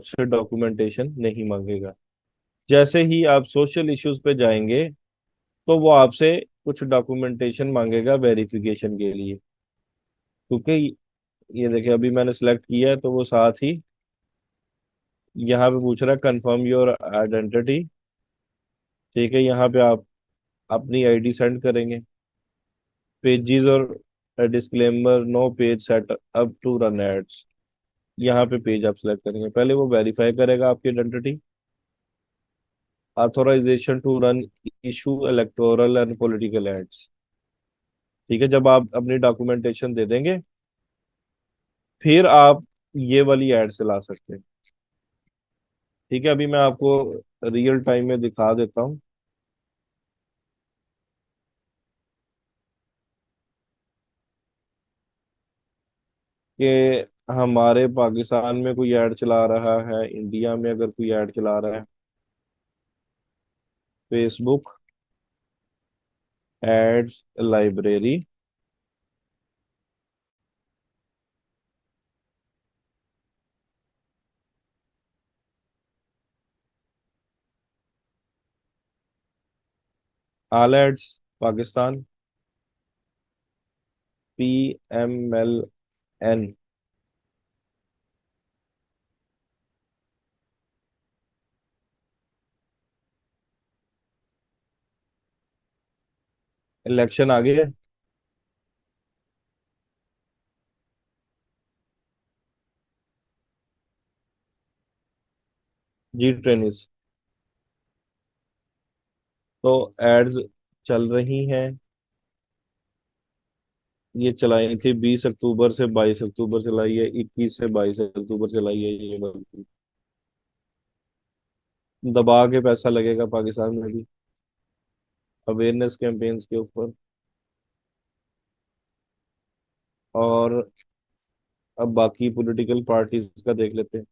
आपसे डॉक्यूमेंटेशन नहीं मांगेगा। जैसे ही आप सोशल इश्यूज पे जाएंगे तो वो आपसे कुछ डॉक्यूमेंटेशन मांगेगा वेरिफिकेशन के लिए। क्योंकि ये देखिए अभी मैंने सेलेक्ट किया है, तो वो साथ ही यहाँ पे पूछ रहा है कंफर्म योर आइडेंटिटी। ठीक है, यहाँ पे आप अपनी आईडी सेंड करेंगे। पेजेस और disclaimer, no page set up to run ads. यहाँ पे पेज आप सेलेक्ट करेंगे, पहले वो वेरीफाई करेगा आपकी identity. Authorization to run issue electoral and political ads. ठीक है, जब आप अपनी डॉक्यूमेंटेशन दे देंगे फिर आप ये वाली एड चला सकते हैं। ठीक है, अभी मैं आपको रियल टाइम में दिखा देता हूँ कि हमारे पाकिस्तान में कोई ऐड चला रहा है, इंडिया में अगर कोई ऐड चला रहा है। Facebook ads library. All ads Pakistan. PMLN। Election आ गया। जी ट्रेनिस। तो एड्स चल रही हैं। ये चलाई थी 20 अक्टूबर से 22 अक्टूबर चलाई है, 21 से 22 अक्टूबर चलाई है ये वाली। दबा के पैसा लगेगा पाकिस्तान में भी अवेयरनेस कैंपेन्स के ऊपर। और अब बाकी पॉलिटिकल पार्टीज का देख लेते हैं।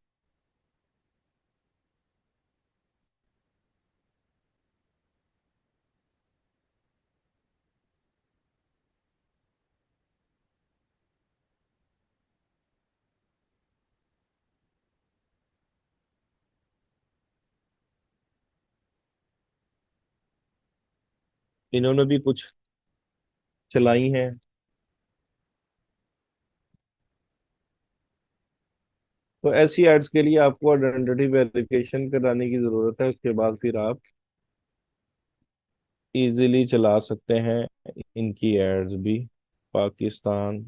इन्होंने भी कुछ चलाई हैं। तो ऐसी एड्स के लिए आपको आइडेंटिटी वेरिफिकेशन कराने की जरूरत है, उसके बाद फिर आप इजीली चला सकते हैं इनकी एड्स भी। पाकिस्तान।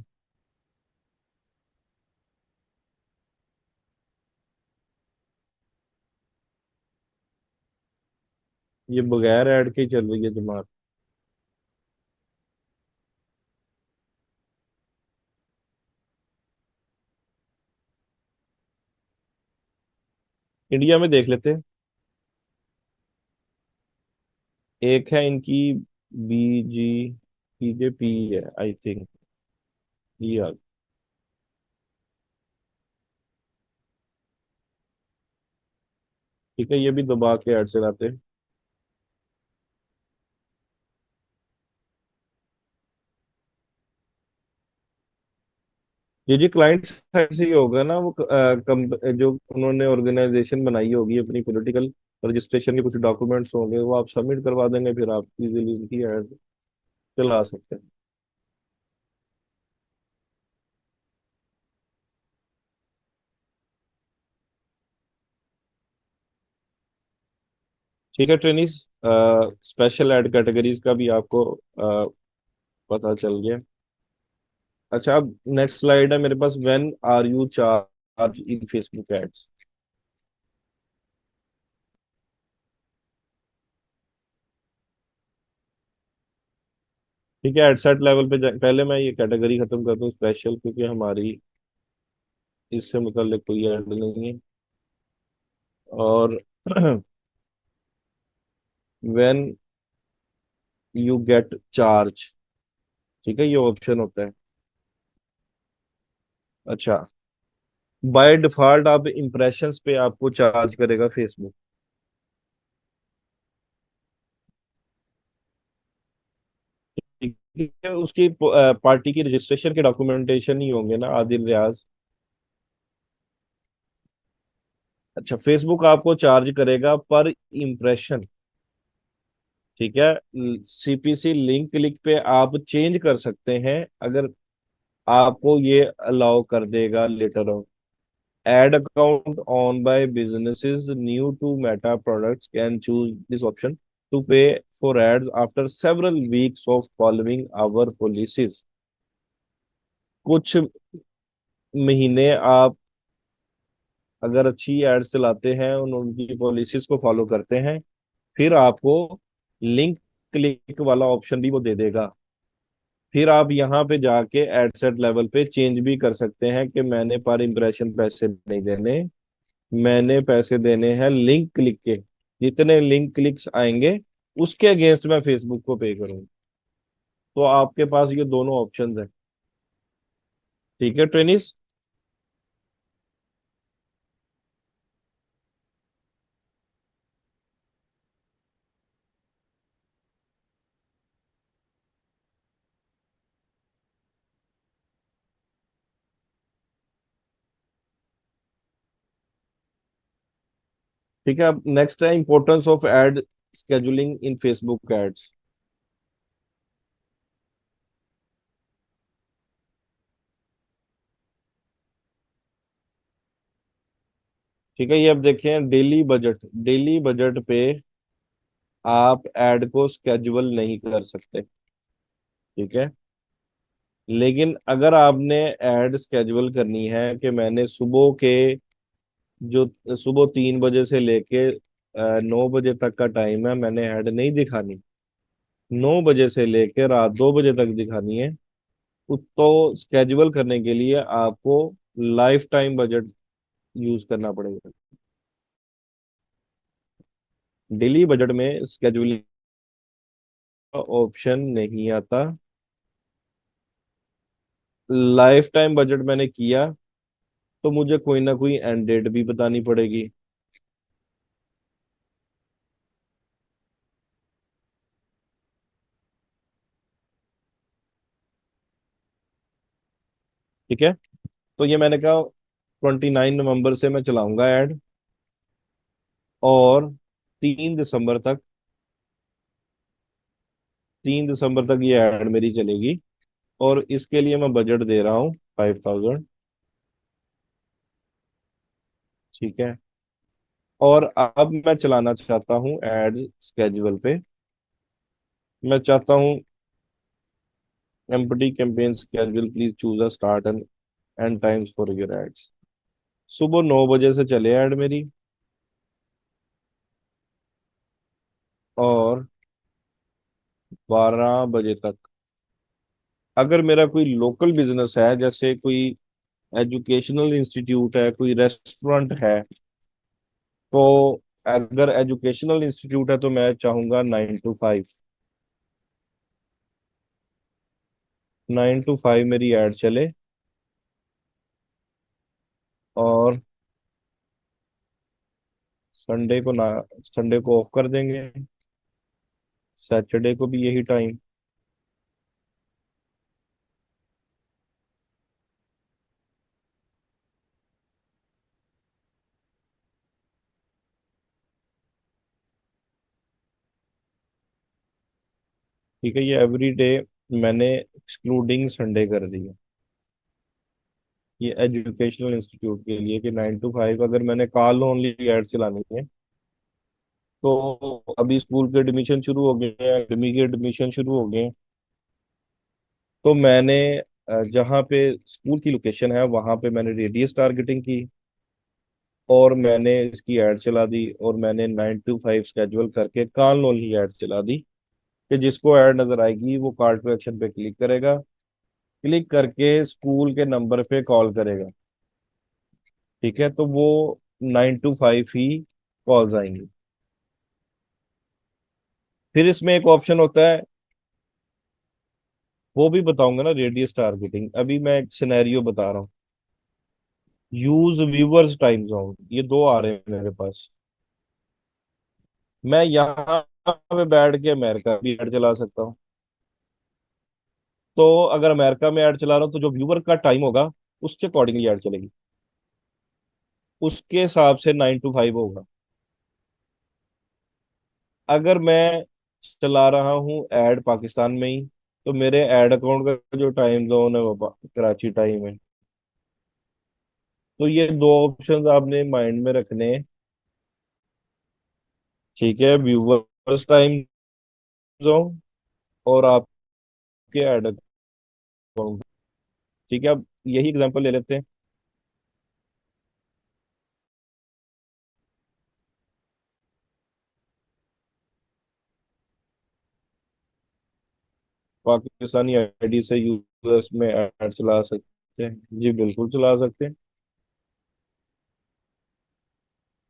ये बगैर ऐड के ही चल रही है जमात। इंडिया में देख लेते हैं। एक है इनकी BJP है आई थिंक। ये ठीक है, ये भी दबा के ऐड चलाते हैं। ये जी क्लाइंट साइड से ही होगा ना, वो जो उन्होंने ऑर्गेनाइजेशन बनाई होगी अपनी पॉलिटिकल रजिस्ट्रेशन के कुछ डॉक्यूमेंट्स होंगे, वो आप सबमिट करवा देंगे, फिर आप इजीली इनकी ऐड चला सकते हैं। ठीक है ट्रेनिस, स्पेशल ऐड कैटेगरीज का भी आपको पता चल गया। अच्छा, अब नेक्स्ट स्लाइड है मेरे पास, when are you charge in Facebook ads. ठीक है, एडसेट लेवल पे पहले मैं ये कैटेगरी खत्म कर दूं स्पेशल, क्योंकि हमारी इससे मुताल्लिक कोई ऐड नहीं है। और व्हेन यू गेट चार्ज। ठीक है, ये ऑप्शन होता है। अच्छा, बाय डिफॉल्ट आप इम्प्रेशंस पे आपको चार्ज करेगा फेसबुक। ठीक है, उसकी पार्टी की रजिस्ट्रेशन के डॉक्यूमेंटेशन ही होंगे ना, आदिल रियाज। अच्छा, फेसबुक आपको चार्ज करेगा पर इम्प्रेशन। ठीक है। सीपीसी लिंक क्लिक पे आप चेंज कर सकते हैं, अगर आपको ये अलाउ कर देगा later on. Ad account on by businesses new to Meta products can choose this option to pay for ads after several weeks of following our policies. कुछ महीने आप अगर अच्छी एड्स चलाते हैं, उनकी पॉलिसीज को फॉलो करते हैं, फिर आपको लिंक क्लिक वाला ऑप्शन भी वो दे देगा। फिर आप यहाँ पे जाके एड सेट लेवल पे चेंज भी कर सकते हैं कि मैंने पर इम्प्रेशन पैसे नहीं देने, मैंने पैसे देने हैं लिंक क्लिक के। जितने लिंक क्लिक्स आएंगे उसके अगेंस्ट मैं फेसबुक को पे करूंगा। तो आपके पास ये दोनों ऑप्शंस हैं। ठीक है ट्रेनिस। ठीक है, अब नेक्स्ट है importance of ad scheduling in Facebook ads. ठीक है, ये अब देखें डेली बजट। डेली बजट पे आप ऐड को स्केड्यूल नहीं कर सकते। ठीक है। लेकिन अगर आपने ऐड स्केड्यूल करनी है कि मैंने सुबह के जो सुबह 3 बजे से लेके 9 बजे तक का टाइम है, मैंने ऐड नहीं दिखानी, 9 बजे से लेके रात 2 बजे तक दिखानी है, तो स्केड्यूल करने के लिए आपको लाइफ टाइम बजट यूज करना पड़ेगा। डेली बजट में स्केड्यूलिंग का ऑप्शन नहीं आता। लाइफ टाइम बजट मैंने किया तो मुझे कोई ना कोई एंड डेट भी बतानी पड़ेगी। ठीक है, तो ये मैंने कहा 29 नवंबर से मैं चलाऊंगा ऐड, और 3 दिसंबर तक, 3 दिसंबर तक ये ऐड मेरी चलेगी। और इसके लिए मैं बजट दे रहा हूँ 5000। ठीक है। और अब मैं चलाना चाहता हूँ एड स्केड्यूल पे। मैं चाहता हूँ empty campaign schedule, please choose a start and end times for your ads. सुबह 9 बजे से चले ऐड मेरी, और 12 बजे तक। अगर मेरा कोई लोकल बिजनेस है, जैसे कोई एजुकेशनल इंस्टीट्यूट है, कोई रेस्टोरेंट है, तो अगर एजुकेशनल इंस्टीट्यूट है तो मैं चाहूंगा 9 to 5। 9 to 5 मेरी ऐड चले, और संडे को ना, संडे को ऑफ कर देंगे, सैटरडे को भी यही टाइम। ठीक है, ये एवरी डे मैंने एक्सक्लूडिंग संडे कर दिया। ये एजुकेशनल इंस्टीट्यूट के लिए कि 9 to 5 अगर मैंने कॉल ओनली एड चलानी है, तो अभी स्कूल के एडमिशन शुरू हो गए हैं, एकेडमी के एडमिशन शुरू हो गए हैं, तो मैंने जहाँ पे स्कूल की लोकेशन है वहाँ पे मैंने रेडियस टारगेटिंग की, और मैंने इसकी ऐड चला दी, और मैंने 9 to 5 स्केड्यूल करके कॉल ओनली ऐड चला दी, कि जिसको ऐड नजर आएगी वो कार्ड पे एक्शन पे क्लिक करेगा, क्लिक करके स्कूल के नंबर पे कॉल करेगा। ठीक है, तो वो 9 to 5 ही कॉल्स आएंगी। फिर इसमें एक ऑप्शन होता है, वो भी बताऊंगा ना, रेडियस टारगेटिंग। अभी मैं एक सिनेरियो बता रहा हूँ। यूज व्यूअर्स टाइम जोन, ये दो आ रहे हैं मेरे पास। मैं यहाँ पे बैठ के अमेरिका भी ऐड चला सकता हूँ। तो अगर अमेरिका में ऐड चला रहा हूँ तो जो व्यूअर का टाइम होगा उसके अकॉर्डिंगली ऐड चलेगी। उसके हिसाब से 9 to 5 होगा। अगर मैं चला रहा हूँ एड पाकिस्तान में ही, तो मेरे एड अकाउंट का जो टाइम जोन है वो कराची टाइम है। तो ये दो ऑप्शंस आपने माइंड में रखने हैं। ठीक है, व्यूवर्स टाइम जोन और आपके एड अकाउंट। ठीक है, अब यही एग्जांपल ले लेते हैं। पाकिस्तानी आईडी से यूएस में ऐड चला सकते हैं? जी बिल्कुल चला सकते हैं।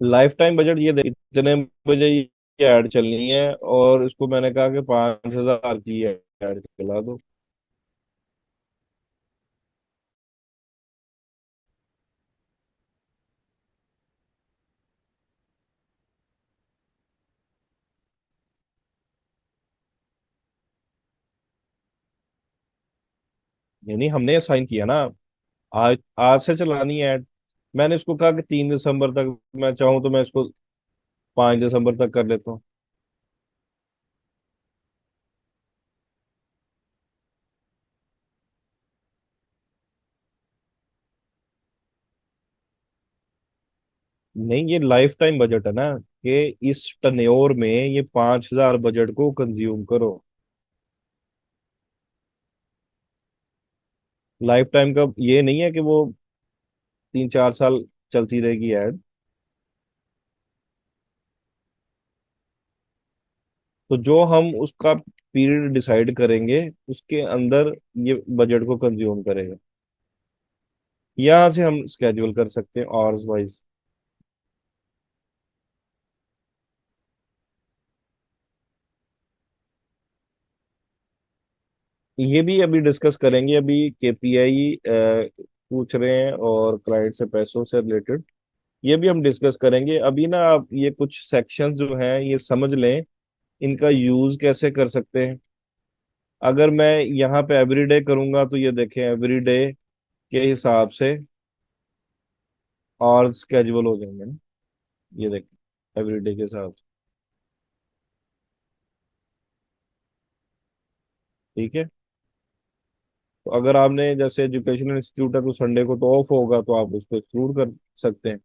लाइफ टाइम बजट ये इतने बजे ये ऐड चलनी है, और इसको मैंने कहा कि 5,000 की ऐड चला दो। यानी हमने साइन किया ना, आज आज से चलानी है ऐड। मैंने इसको कहा कि 3 दिसंबर तक, मैं चाहूँ तो मैं इसको 5 दिसंबर तक कर लेता हूँ। नहीं, ये लाइफ टाइम बजट है ना, कि इस टन्योर में ये 5,000 बजट को कंज्यूम करो। लाइफ टाइम का ये नहीं है कि वो 3 4 साल चलती रहेगी ऐड। तो जो हम उसका पीरियड डिसाइड करेंगे, उसके अंदर ये बजट को कंज्यूम करेगा। यहाँ से हम स्केड्यूल कर सकते हैं आवर्स वाइज। ये भी अभी डिस्कस करेंगे। अभी केपीआई पूछ रहे हैं और क्लाइंट से पैसों से रिलेटेड, ये भी हम डिस्कस करेंगे। अभी ना आप ये कुछ सेक्शंस जो हैं ये समझ लें, इनका यूज कैसे कर सकते हैं। अगर मैं यहाँ पे एवरीडे करूंगा तो ये देखें एवरीडे के हिसाब से और स्केड्यूल हो जाएंगे ना। ये देखें एवरीडे के हिसाब से। ठीक है। तो अगर आपने जैसे एजुकेशनल इंस्टीट्यूट है तो संडे को तो ऑफ होगा, तो आप उसको एक्सक्लूड कर सकते हैं।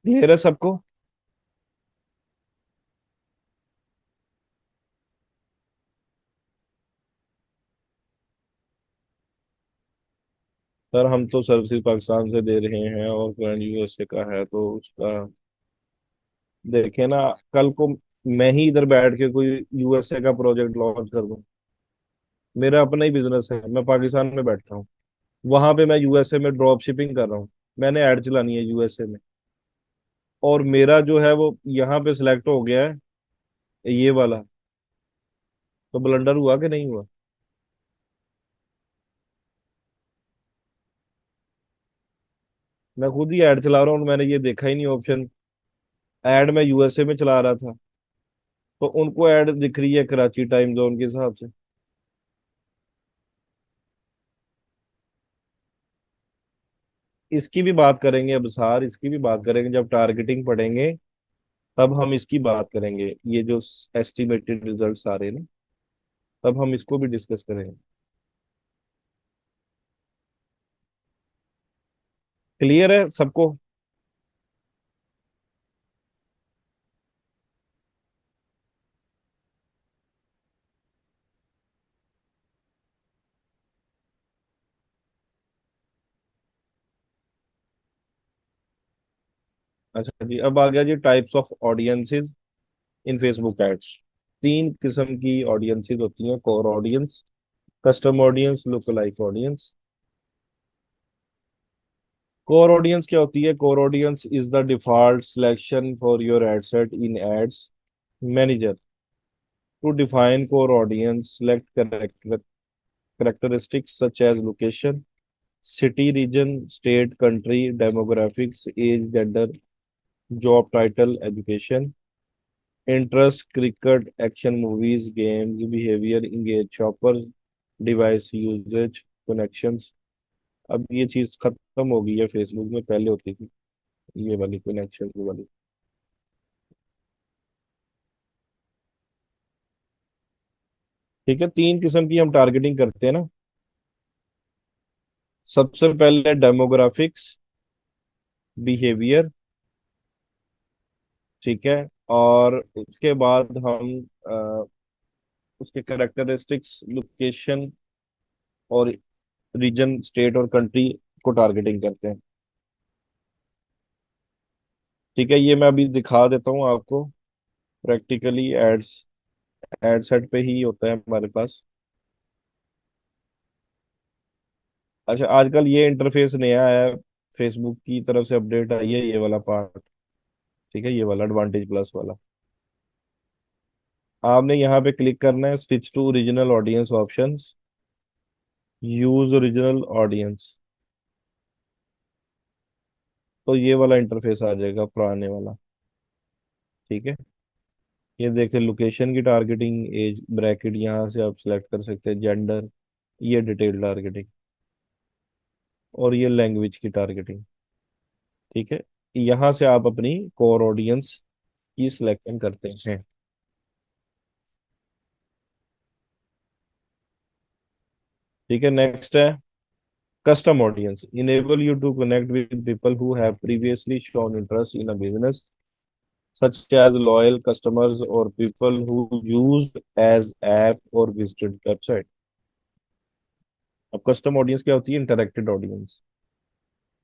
क्लियर है सबको? सर हम तो सर्विसेज पाकिस्तान से दे रहे हैं और क्लाइंट यूएसए का है, तो उसका देखें ना। कल को मैं ही इधर बैठ के कोई यूएसए का प्रोजेक्ट लॉन्च कर दूं। मेरा अपना ही बिजनेस है, मैं पाकिस्तान में बैठा हूँ, वहां पे मैं यूएसए में ड्रॉप शिपिंग कर रहा हूँ। मैंने ऐड चलानी है यूएसए में, और मेरा जो है वो यहाँ पे सिलेक्ट हो गया है, ये वाला। तो ब्लंडर हुआ कि नहीं हुआ? मैं खुद ही ऐड चला रहा हूँ, मैंने ये देखा ही नहीं ऑप्शन। ऐड मैं यूएसए में चला रहा था, तो उनको ऐड दिख रही है कराची टाइम जोन के हिसाब से। इसकी भी बात करेंगे अब सार, इसकी भी बात करेंगे जब टारगेटिंग पढ़ेंगे। तब हम इसकी बात करेंगे, ये जो एस्टिमेटेड रिजल्ट्स आ रहे हैं ना, तब हम इसको भी डिस्कस करेंगे। क्लियर है सबको? अच्छा जी, अब आ गया जी types of audiences in Facebook ads. 3 किस्म की ऑडियंसेस होती हैं: core audience, custom audience, localize audience. Core audience क्या होती है? Core audience is the default selection for your ad set in ads manager. To define core audience, select characteristics such as location, city, region, state, country, demographics, age, gender, job title, education. Interest, cricket, action movies, games, behaviour, engage, shoppers, device usage, connections. अब ये चीज खत्म हो गई है Facebook में, पहले होती थी ये वाली कनेक्शन वाली। ठीक है, तीन किस्म की हम टारगेटिंग करते हैं ना। सबसे पहले डेमोग्राफिक्स, बिहेवियर। ठीक है। और उसके बाद हम उसके करेक्टरिस्टिक्स, लोकेशन और रीजन, स्टेट और कंट्री को टारगेटिंग करते हैं। ठीक है, ये मैं अभी दिखा देता हूँ आपको प्रैक्टिकली। एड्स, एड सेट पे ही होता है हमारे पास। अच्छा, आजकल ये इंटरफेस नया आया है, फेसबुक की तरफ से अपडेट आई है, ये वाला पार्ट। ठीक है, ये वाला एडवांटेज प्लस वाला। आपने यहाँ पे क्लिक करना है, switch to original audience options, use original audience. तो ये वाला इंटरफेस आ जाएगा पुराने वाला। ठीक है, ये देखिए, लोकेशन की टारगेटिंग, एज ब्रैकेट यहाँ से आप सिलेक्ट कर सकते हैं, जेंडर, ये डिटेल टारगेटिंग, और ये लैंग्वेज की टारगेटिंग। ठीक है, यहाँ से आप अपनी कोर ऑडियंस की सिलेक्शन करते हैं। ठीक है, नेक्स्ट है custom audience, enable you to connect with people who have previously shown interest in a business, such as loyal customers or people who used as app or visited website। अब custom audience क्या होती है? Interacted audience.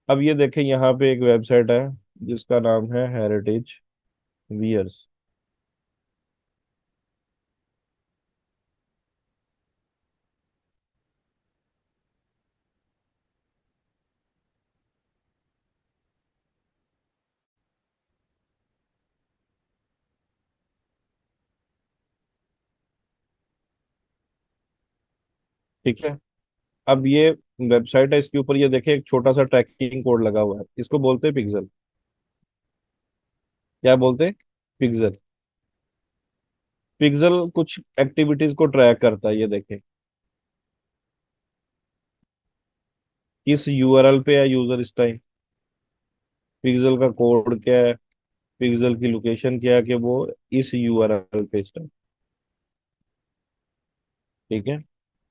अब ये देखें, यहाँ पे एक वेबसाइट है जिसका नाम है हेरिटेज वियर्स। ठीक है, अब ये वेबसाइट है, इसके ऊपर ये देखें एक छोटा सा ट्रैकिंग कोड लगा हुआ है, इसको बोलते हैं पिक्सल। क्या बोलते हैं? पिक्सल। पिक्सल कुछ एक्टिविटीज को ट्रैक करता है, ये देखें किस यूआरएल पे है यूजर इस टाइम, पिक्सल का कोड क्या है, पिक्सल की लोकेशन क्या है कि वो इस यूआरएल पे इस टाइम। ठीक है,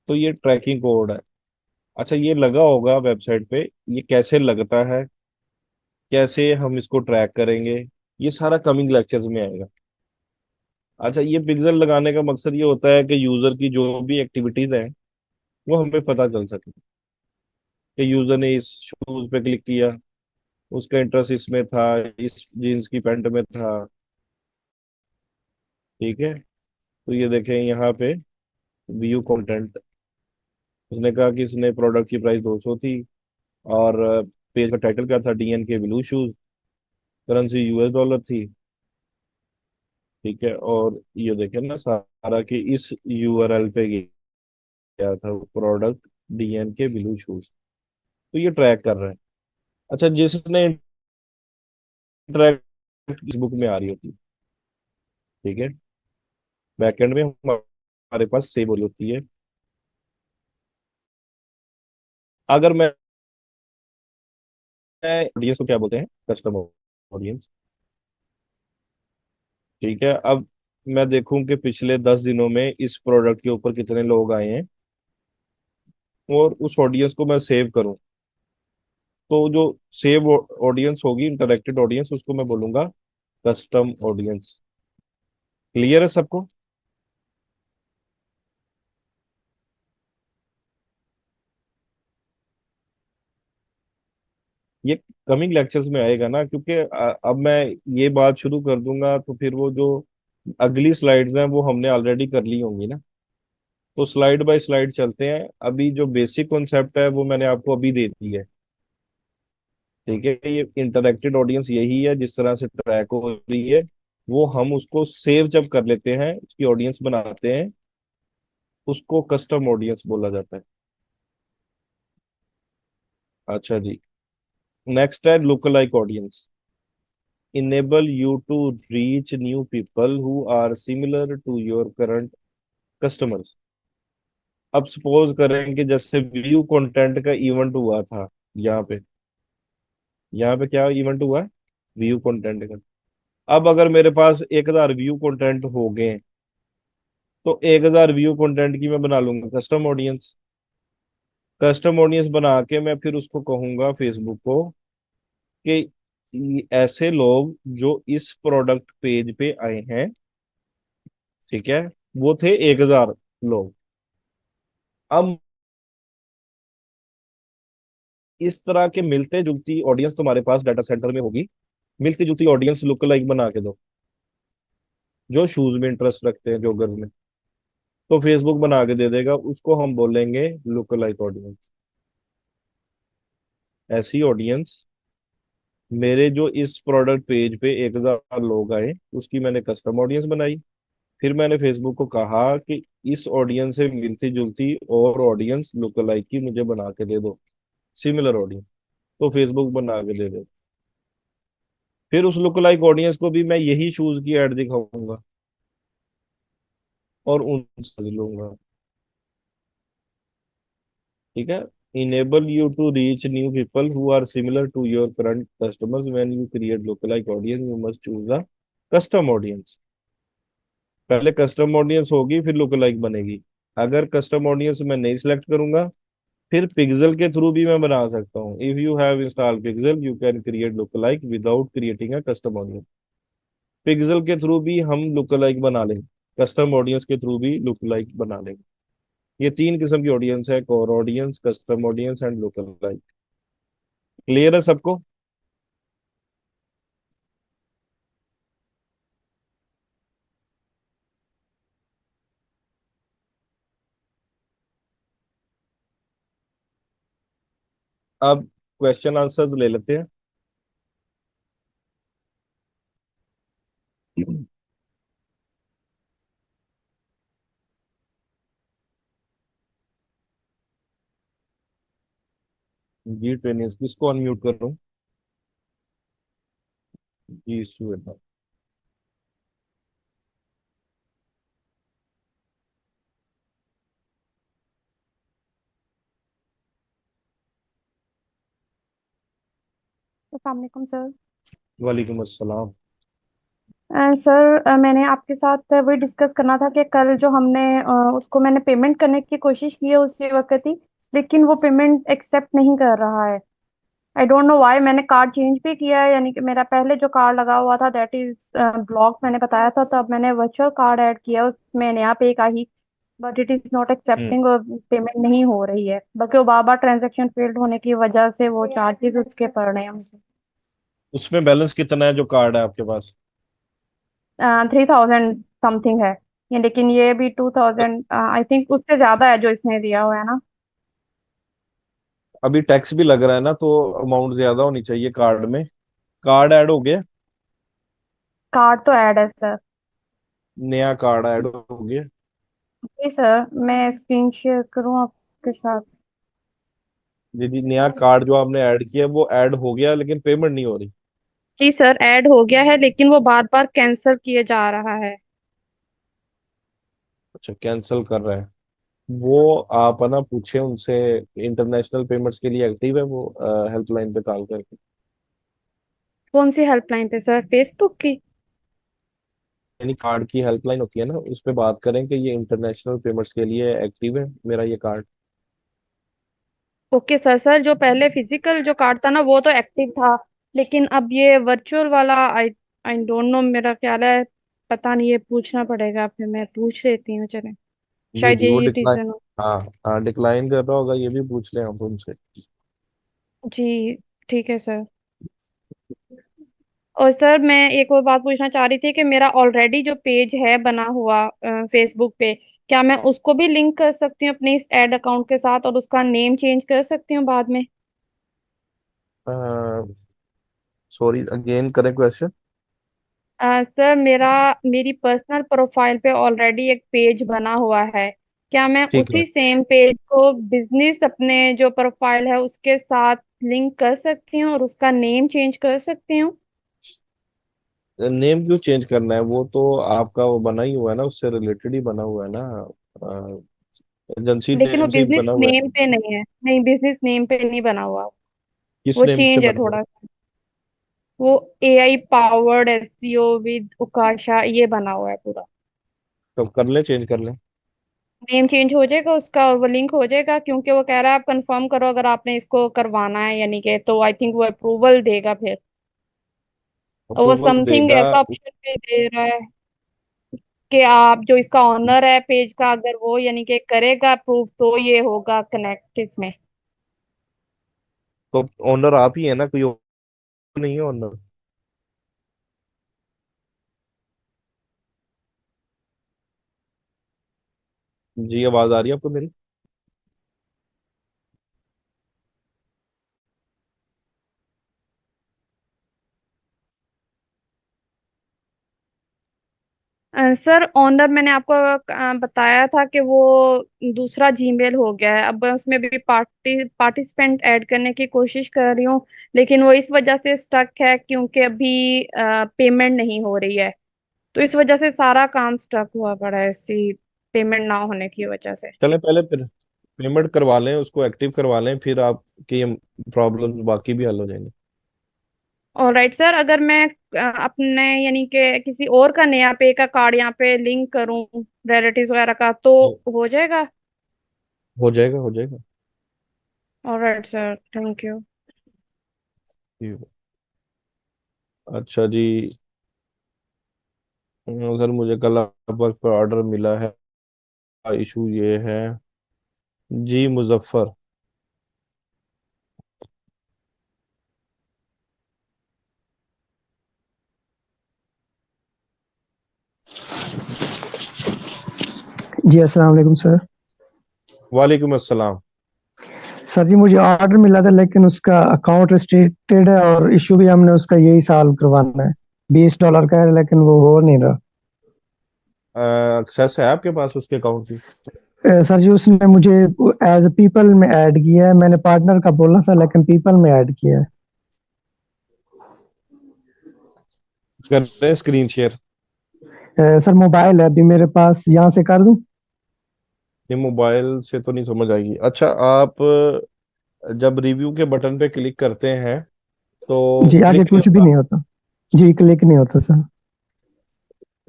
तो ये ट्रैकिंग कोड है। अच्छा, ये लगा होगा वेबसाइट पे, ये कैसे लगता है, कैसे हम इसको ट्रैक करेंगे, ये सारा कमिंग लेक्चर्स में आएगा। अच्छा, ये पिक्सल लगाने का मकसद ये होता है कि यूजर की जो भी एक्टिविटीज हैं वो हमें पता चल सके, कि यूजर ने इस शूज पे क्लिक किया, उसका इंटरेस्ट इसमें था, इस जीन्स की पैंट में था। ठीक है, तो ये देखें यहाँ पे व्यू कंटेंट, उसने कहा कि इसने प्रोडक्ट की प्राइस 200 थी, और पेज का टाइटल क्या था? डीएन के blue shoes, currency US dollar थी। ठीक है, और ये देखें ना सारा कि इस यूआरएल पे गया था प्रोडक्ट, डीएन के ब्लू शूज। तो ये ट्रैक कर रहा है। अच्छा, जिसने ट्रैक इस बुक में आ रही होती है। ठीक है, बैकएंड में हमारे पास सेव हो रही होती है। अगर मैं ऑडियंस को क्या बोलते हैं? Customer audience. ठीक है, अब मैं देखूं कि पिछले 10 दिनों में इस प्रोडक्ट के ऊपर कितने लोग आए हैं, और उस ऑडियंस को मैं सेव करूं, तो जो सेव ऑडियंस होगी, इंटरेक्टेड ऑडियंस, उसको मैं बोलूंगा कस्टम ऑडियंस। क्लियर है सबको? ये कमिंग लेक्चर्स में आएगा ना, क्योंकि अब मैं ये बात शुरू कर दूंगा तो फिर वो जो अगली स्लाइड्स हैं वो हमने ऑलरेडी कर ली होंगी ना। तो स्लाइड बाय स्लाइड चलते हैं, अभी जो बेसिक कॉन्सेप्ट है वो मैंने आपको अभी दे दी है। ठीक है, ये इंटरेक्टेड ऑडियंस यही है, जिस तरह से ट्रैक हो रही है, वो हम उसको सेव जब कर लेते हैं, उसकी ऑडियंस बनाते हैं, उसको कस्टम ऑडियंस बोला जाता है। अच्छा जी, नेक्स्ट है look like audience. enable you to reach new people who are similar to your current customers। अब सपोज करें कि जैसे व्यू कंटेंट का इवेंट हुआ था यहाँ पे, यहाँ पे क्या इवेंट हुआ है, व्यू कंटेंट का। अब अगर मेरे पास 1,000 व्यू कंटेंट हो गए, तो 1,000 व्यू कंटेंट की मैं बना लूंगा कस्टम ऑडियंस। कस्टम ऑडियंस बना के मैं फिर उसको कहूंगा फेसबुक को कि ऐसे लोग जो इस प्रोडक्ट पेज पे आए हैं, ठीक है, वो थे 1,000 लोग। अब इस तरह के मिलते जुलती ऑडियंस तुम्हारे पास डाटा सेंटर में होगी, मिलती जुलती ऑडियंस लुक लाइक बना के दो, जो शूज में इंटरेस्ट रखते हैं जॉगर्स में, तो फेसबुक बना के दे देगा, उसको हम बोलेंगे लुक लाइक ऑडियंस। ऐसी ऑडियंस मेरे जो इस प्रोडक्ट पेज पे 1,000 लोग आए, उसकी मैंने कस्टम ऑडियंस बनाई। फिर मैंने फेसबुक को कहा कि इस ऑडियंस से मिलती जुलती और ऑडियंस लुक लाइक की मुझे बना के दे दो, सिमिलर ऑडियंस, तो फेसबुक बना के दे दे। फिर उस लुक लाइक ऑडियंस को भी मैं यही शूज की ऐड दिखाऊंगा और उनसे लूंगा। ठीक है। enable you to reach new people who are similar to your current customers। when you create lookalike audience you must choose a custom audience। पहले कस्टम ऑडियंस होगी फिर लुकलाइक बनेगी। अगर कस्टम ऑडियंस मैं नहीं सिलेक्ट करूंगा, फिर पिक्सल के थ्रू भी मैं बना सकता हूँ। If you have install pixel you can create lookalike without creating a custom audience. Pixel के थ्रू भी हम लुकलाइक बना लेंगे, कस्टम ऑडियंस के थ्रू भी लुकलाइक बना लेंगे। ये तीन किस्म की ऑडियंस है, core audience, custom audience and lookalike. Clear है सबको? अब क्वेश्चन आंसर्स ले लेते हैं। जी ट्रेनिंग किसको अनम्यूट कर रहा हूँ? जी श्वेता। अस्सलाम वालेकुम सर। वालेकुम अस्सलाम। सर, मैंने आपके साथ वही डिस्कस करना था कि कल जो हमने उसको मैंने पेमेंट करने की कोशिश की है उसी वक्त ही, लेकिन वो पेमेंट एक्सेप्ट नहीं कर रहा है। I don't know why. मैंने कार्ड चेंज भी किया है, यानी कि मेरा पहले जो कार्ड लगा हुआ था दैट इज ब्लॉक मैंने बताया था, तो अब मैंने वर्चुअल कार्ड ऐड किया, उसमें नया पे का ही, but it is not hmm. Accepting और पेमेंट नहीं हो रही है, बल्कि वो बार बार ट्रांजेक्शन फेल्ड होने की वजह से वो चार्जेस उसके पड़ रहे हैं मुझे। उसमें बैलेंस कितना है जो कार्ड है आपके पास? 3,000 समथिंग है ये, लेकिन ये भी 2,000 आई थिंक उससे ज्यादा है जो इसने दिया हुआ है ना। अभी टैक्स भी लग रहा है ना, तो अमाउंट ज्यादा होनी चाहिए कार्ड में। कार्ड ऐड हो गया? कार्ड तो ऐड है सर। नया कार्ड ऐड हो गया? जी सर, मैं स्क्रीन शेयर करूँ आपके साथ? जी जी, नया कार्ड जो आपने ऐड किया वो ऐड हो गया लेकिन पेमेंट नहीं हो रही। जी सर, ऐड हो गया है लेकिन वो बार बार कैंसिल किए जा रहा है। अच्छा, कैंसिल कर रहा है। वो आप है ना पूछे उनसे, इंटरनेशनल पेमेंट्स के लिए एक्टिव है वो, हेल्पलाइन पे कॉल करके। कौन सी हेल्पलाइन पे सर, फेसबुक की? यानी कार्ड की हेल्पलाइन होती है ना, उस पे बात करें कि ये इंटरनेशनल पेमेंट्स के लिए एक्टिव है मेरा ये कार्ड। Okay sir. सर, जो पहले फिजिकल जो कार्ड था ना वो तो एक्टिव था, लेकिन अब ये वर्चुअल वाला आई आई डोंट नो, मेरा ख्याल है, पता नहीं, ये पूछना पड़ेगा, फिर मैं पूछ लेती हूँ, चले, जी शायद जी, वो यही डिक्लाइन, रीजन हो। हाँ हाँ डिक्लाइन कर रहा होगा, ये भी पूछ लें आप उनसे। जी ठीक है सर। और सर, मैं एक और बात पूछना चाह रही थी कि मेरा ऑलरेडी जो पेज है बना हुआ फेसबुक पे, क्या मैं उसको भी लिंक कर सकती हूँ अपने इस एड अकाउंट के साथ और उसका नेम चेंज कर सकती हूँ बाद में? सॉरी अगेन करें क्वेश्चन। सर, मेरी पर्सनल प्रोफाइल पे ऑलरेडी एक पेज बना हुआ है, क्या मैं ठीक है। उसी सेम पेज को बिजनेस अपने जो प्रोफाइल है उसके साथ लिंक कर सकती हूँ और उसका नेम चेंज कर सकती हूँ? नेम क्यों चेंज करना है? वो तो आपका वो बना ही हुआ है ना, उससे रिलेटेड ही बना हुआ है ना। एजेंसी लेकिन वो नेम से ही बिजनेस बना हुआ है। नेम पे नहीं है, नहीं बिजनेस नेम पे नहीं बना हुआ। किस वो नेम से चेंज है बना हुआ है? थोड़ा सा। वो AI पावर्ड SEO विद उकाशा ये बना हुआ है पूरा। तो कर ले, चेंज कर ले। नेम चेंज हो जाएगा उसका और वो लिंक हो जाएगा, क्योंकि वो कह रहा है आप कंफर्म करो अगर आपने इसको करवाना है, यानी कि तो आई थिंक वो अप्रूवल देगा फिर। और वो अप्रूवल समथिंग देगा। ऐसा ऑप्शन भी दे रहा है कि आप जो इसका ऑनर है पेज का, अगर वो यानी कि करेगा अप्रूव तो ये होगा कनेक्ट इसमें। तो ओनर आप ही है ना, कोई और नहीं है ओनर? जी, आवाज आ रही है आपको मेरी? सर ओनर मैंने आपको बताया था कि वो दूसरा जीमेल हो गया है। अब मैं उसमें भी पार्टिसिपेंट ऐड करने की कोशिश कर रही हूँ, लेकिन वो इस वजह से स्टक है क्योंकि अभी पेमेंट नहीं हो रही है। तो इस वजह से सारा काम स्टक हुआ पड़ा है, इसी पेमेंट ना होने की वजह से। चलें पहले फिर पेमेंट करवा लें, उसको एक्टिव करवा लें, फिर आपकी प्रॉब्लम बाकी भी हल हो जाएंगे। ऑलराइट सर, अगर मैं अपने यानी कि किसी और का नया पे का कार्ड यहाँ पे लिंक करूँ रिलेटिव्स वगैरह का, तो हो जाएगा? हो जाएगा, हो जाएगा। Alright sir, thank you. जी। अच्छा जी। सर मुझे कल वर्क पर ऑर्डर मिला है। इशू ये है। जी मुजफ्फर। जी अस्सलाम वालेकुम सर। वालेकुम अस्सलाम। सर जी मुझे ऑर्डर मिला था लेकिन उसका अकाउंट रिस्ट्रिक्टेड है और इशू भी हमने उसका यही सॉल्व करवाना है। $20 का है लेकिन वो हो नहीं रहा। एक्सेस है आपके पास उसके अकाउंट की? सर जी उसने मुझे एज पीपल में ऐड किया है। मैंने पार्टनर का बोला था लेकिन पीपल में ऐड किया है। कर रहे स्क्रीन शेयर? सर मोबाइल है अभी मेरे पास, यहाँ से कर दूं? ये मोबाइल से तो नहीं समझ आएगी। अच्छा, आप जब रिव्यू के बटन पे क्लिक करते हैं तो जी आगे क्लिक नहीं कुछ भी होता? नहीं होता। जी क्लिक नहीं होता सर।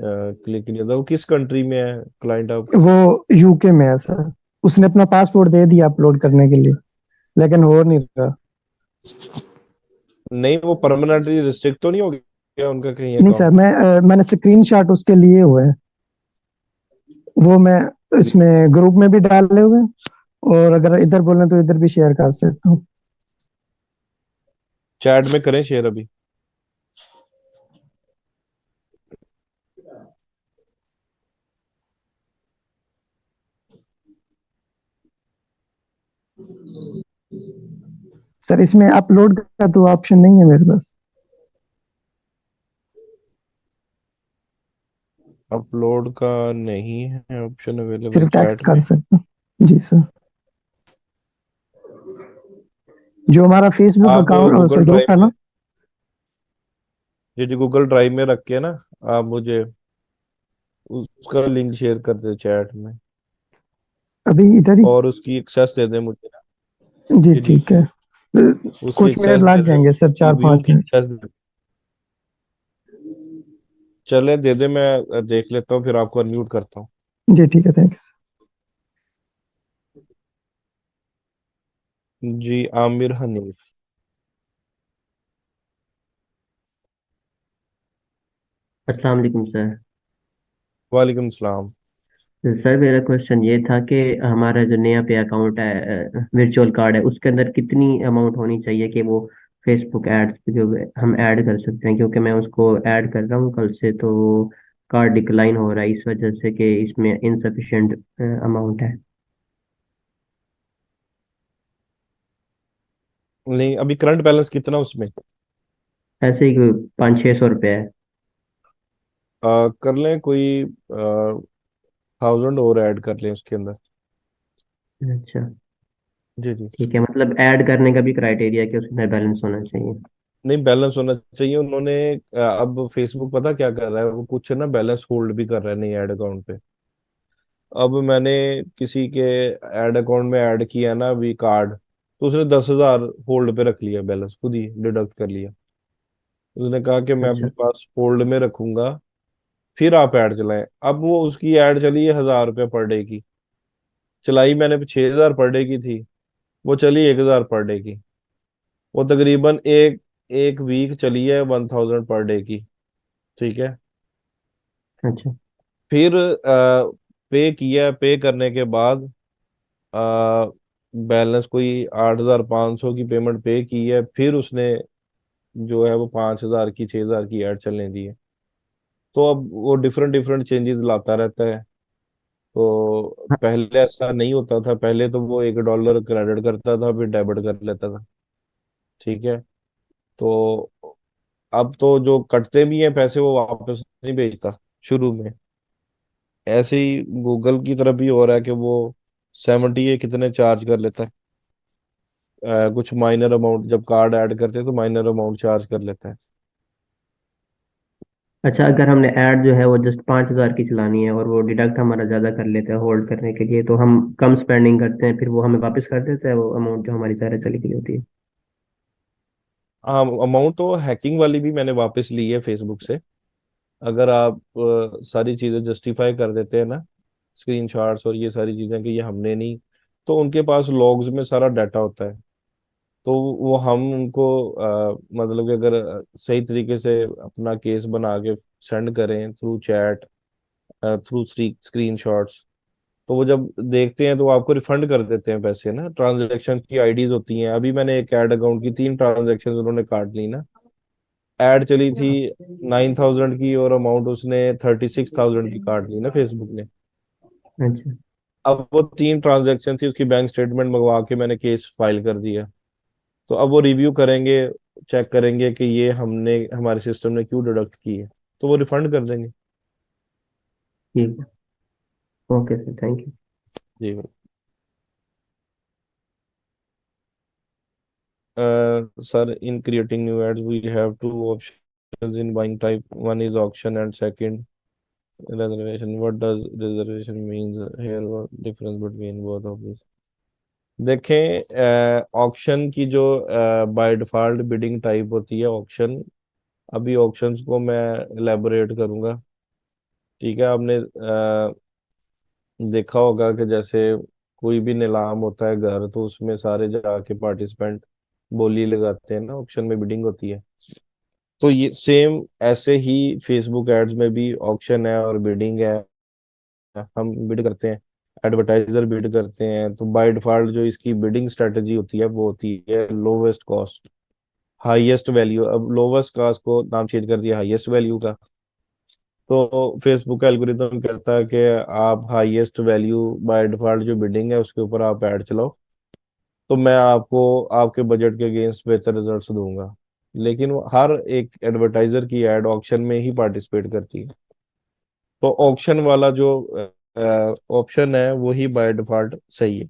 क्लिक नहीं होता। वो किस कंट्री में है क्लाइंट आपका? वो यूके में है सर। उसने अपना पासपोर्ट दे दिया अपलोड करने के लिए लेकिन हो नहीं रहा। नहीं, वो परमानेंटली रिस्ट्रिक्ट तो नहीं हो गया उनका कहीं नहीं सर, अकाउंट? मैंने स्क्रीनशॉट उसके लिए हुए हैं। वो मैं इसमें ग्रुप में भी डाले हुए हैं और अगर इधर बोलें तो इधर भी शेयर कर सकता हूँ। चैट में करें शेयर अभी। सर इसमें अपलोड का तो ऑप्शन नहीं है मेरे पास। अपलोड का नहीं है ऑप्शन अवेलेबल सिर्फ टेक्स्ट चैट कर में? सकता हूँ। जी सर। जो हमारा फेसबुक आप अकाउंट गूगल सर ग्रुप है ड्राइव में, ना। ये जो गूगल ड्राइव में रख के ना, आप मुझे उसका लिंक शेयर कर दे चैट में। अभी इधर ही। और उसकी एक्सेस दे दे मुझे ना। जी जी जी। ठीक है। उसकी कुछ एक्सेस मिनट दे लग दे, जाएंगे सर, चार रिव्यू पाँच की मिनट एक्सेस दे। चले दे दे, मैं देख लेता हूँ फिर आपको अनम्यूट करता हूँ। जी ठीक है, थैंक जी, आमिर हनीफ। अस्सलाम वालेकुम सर। वालेकुम सलाम। तो सर मेरा क्वेश्चन ये था कि हमारा जो नया पे अकाउंट है, वर्चुअल कार्ड है, उसके अंदर कितनी अमाउंट होनी चाहिए कि वो फेसबुक एड्स जो हम ऐड कर सकते हैं, क्योंकि मैं उसको ऐड कर रहा हूँ कल से, तो कार्ड डिक्लाइन हो रहा है इस वजह से कि इसमें इनसफिशिएंट अमाउंट है। नहीं, अभी करंट बैलेंस कितना उसमें? ऐसे ही कोई 500-600 रुपये है। कर लें कोई 1000 और ऐड कर लें उसके अंदर। अच्छा। जी जी। ठीक है, मतलब ऐड करने का भी क्राइटेरिया कि उसके अंदर बैलेंस होना चाहिए। नहीं, बैलेंस होना चाहिए। उन्होंने अब फेसबुक पता क्या कर रहा है, वो कुछ ना बैलेंस होल्ड भी कर रहा है नई ऐड अकाउंट पे। अब मैंने किसी के ऐड अकाउंट में ऐड किया ना अभी कार्ड, तो उसने 10,000 होल्ड पे रख लिया, बैलेंस खुद ही डिडक्ट कर लिया। उसने कहा कि मैं अच्छा। अपने पास होल्ड में रखूंगा, फिर आप ऐड चलाएं। अब वो उसकी ऐड चली है 1,000 रुपये पर डे की, चलाई मैंने 6,000 पर डे की थी, वो चली 1,000 पर डे की। वो तकरीबन एक एक वीक चली है 1,000 पर डे की। ठीक है। अच्छा। फिर पे किया, पे करने के बाद बैलेंस कोई 8,500 की पेमेंट पे की है, फिर उसने जो है वो 5,000 की 6,000 की ऐड चलने दी है। तो अब वो डिफरेंट डिफरेंट चेंजेस लाता रहता है। तो हाँ। पहले ऐसा नहीं होता था, पहले तो वो $1 क्रेडिट करता था फिर डेबिट कर लेता था। ठीक है। तो अब तो जो कटते भी हैं पैसे वो वापस नहीं भेजता शुरू में। ऐसे ही गूगल की तरफ भी हो रहा है कि वो 70 या कितने चार्ज कर लेता है। कुछ माइनर अमाउंट जब कार्ड ऐड करते हैं तो माइनर अमाउंट चार्ज कर लेता है। अच्छा, अगर हमने ऐड जो है वो जस्ट 5,000 की चलानी है और वो डिडक्ट हमारा ज़्यादा कर लेता है होल्ड करने के लिए, तो हम कम स्पेंडिंग करते हैं, फिर वो हमें वापस कर देता है वो अमाउंट जो हमारी ज़्यादा चली गई होती है। हाँ, अमाउंट तो हैकिंग वाली भी मैंने वापस ली है फेसबुक से। अगर आप सारी चीज़ें जस्टिफाई कर देते हैं ना, स्क्रीनशॉट्स और ये सारी चीज़ें कि ये हमने नहीं, तो उनके पास लॉग्स में सारा डाटा होता है। तो वो हम उनको मतलब कि अगर सही तरीके से अपना केस बना के सेंड करें through chat, through screen shots, तो वो जब देखते हैं तो वो आपको रिफंड कर देते हैं पैसे ना। ट्रांजैक्शन की आईडीज होती हैं। अभी मैंने एक ऐड अकाउंट की 3 ट्रांजैक्शन उन्होंने काट ली ना। ऐड चली थी 9,000 की और अमाउंट उसने 36,000 की काट ली ना फेसबुक ने। अच्छा। अब वो 3 ट्रांजैक्शन थी, उसकी बैंक स्टेटमेंट मंगवा के मैंने केस फाइल कर दिया। तो अब वो रिव्यू करेंगे, चेक करेंगे कि ये हमने हमारे सिस्टम ने क्यों डिडक्ट की है, तो वो रिफंड कर देंगे। ठीक है। Okay sir, thank you. जी। Sir, in creating new ads we have two options in buying type. One is auction and second reservation. What does reservation means here? What difference between both of these? देखें, auction की जो by default bidding type होती है auction. अभी auctions को मैं elaborate करूंगा। ठीक है। आपने देखा होगा कि जैसे कोई भी नीलाम होता है घर, तो उसमें सारे जाके पार्टिसिपेंट बोली लगाते हैं ना, ऑक्शन में बिडिंग होती है। तो ये सेम ऐसे ही फेसबुक एड्स में भी ऑक्शन है और बिडिंग है। हम बिड करते हैं, एडवर्टाइजर बिड करते हैं, तो बाय डिफॉल्ट जो इसकी बिडिंग स्ट्रेटजी होती है वो होती है लोवेस्ट कॉस्ट हाईएस्ट वैल्यू। अब लोवेस्ट कॉस्ट को नाम चेंज कर दिया हाईएस्ट वैल्यू का। तो फेसबुक एल्गोरिदम कहता है कि आप हाईएस्ट वैल्यू बाय डिफॉल्ट जो बिडिंग है उसके ऊपर आप ऐड चलाओ, तो मैं आपको आपके बजट के अगेंस्ट बेहतर रिजल्ट्स दूंगा। लेकिन वो हर एक एडवर्टाइजर की एड ऑक्शन में ही पार्टिसिपेट करती है। तो ऑक्शन वाला जो ऑप्शन है वही बाय डिफॉल्ट सही है।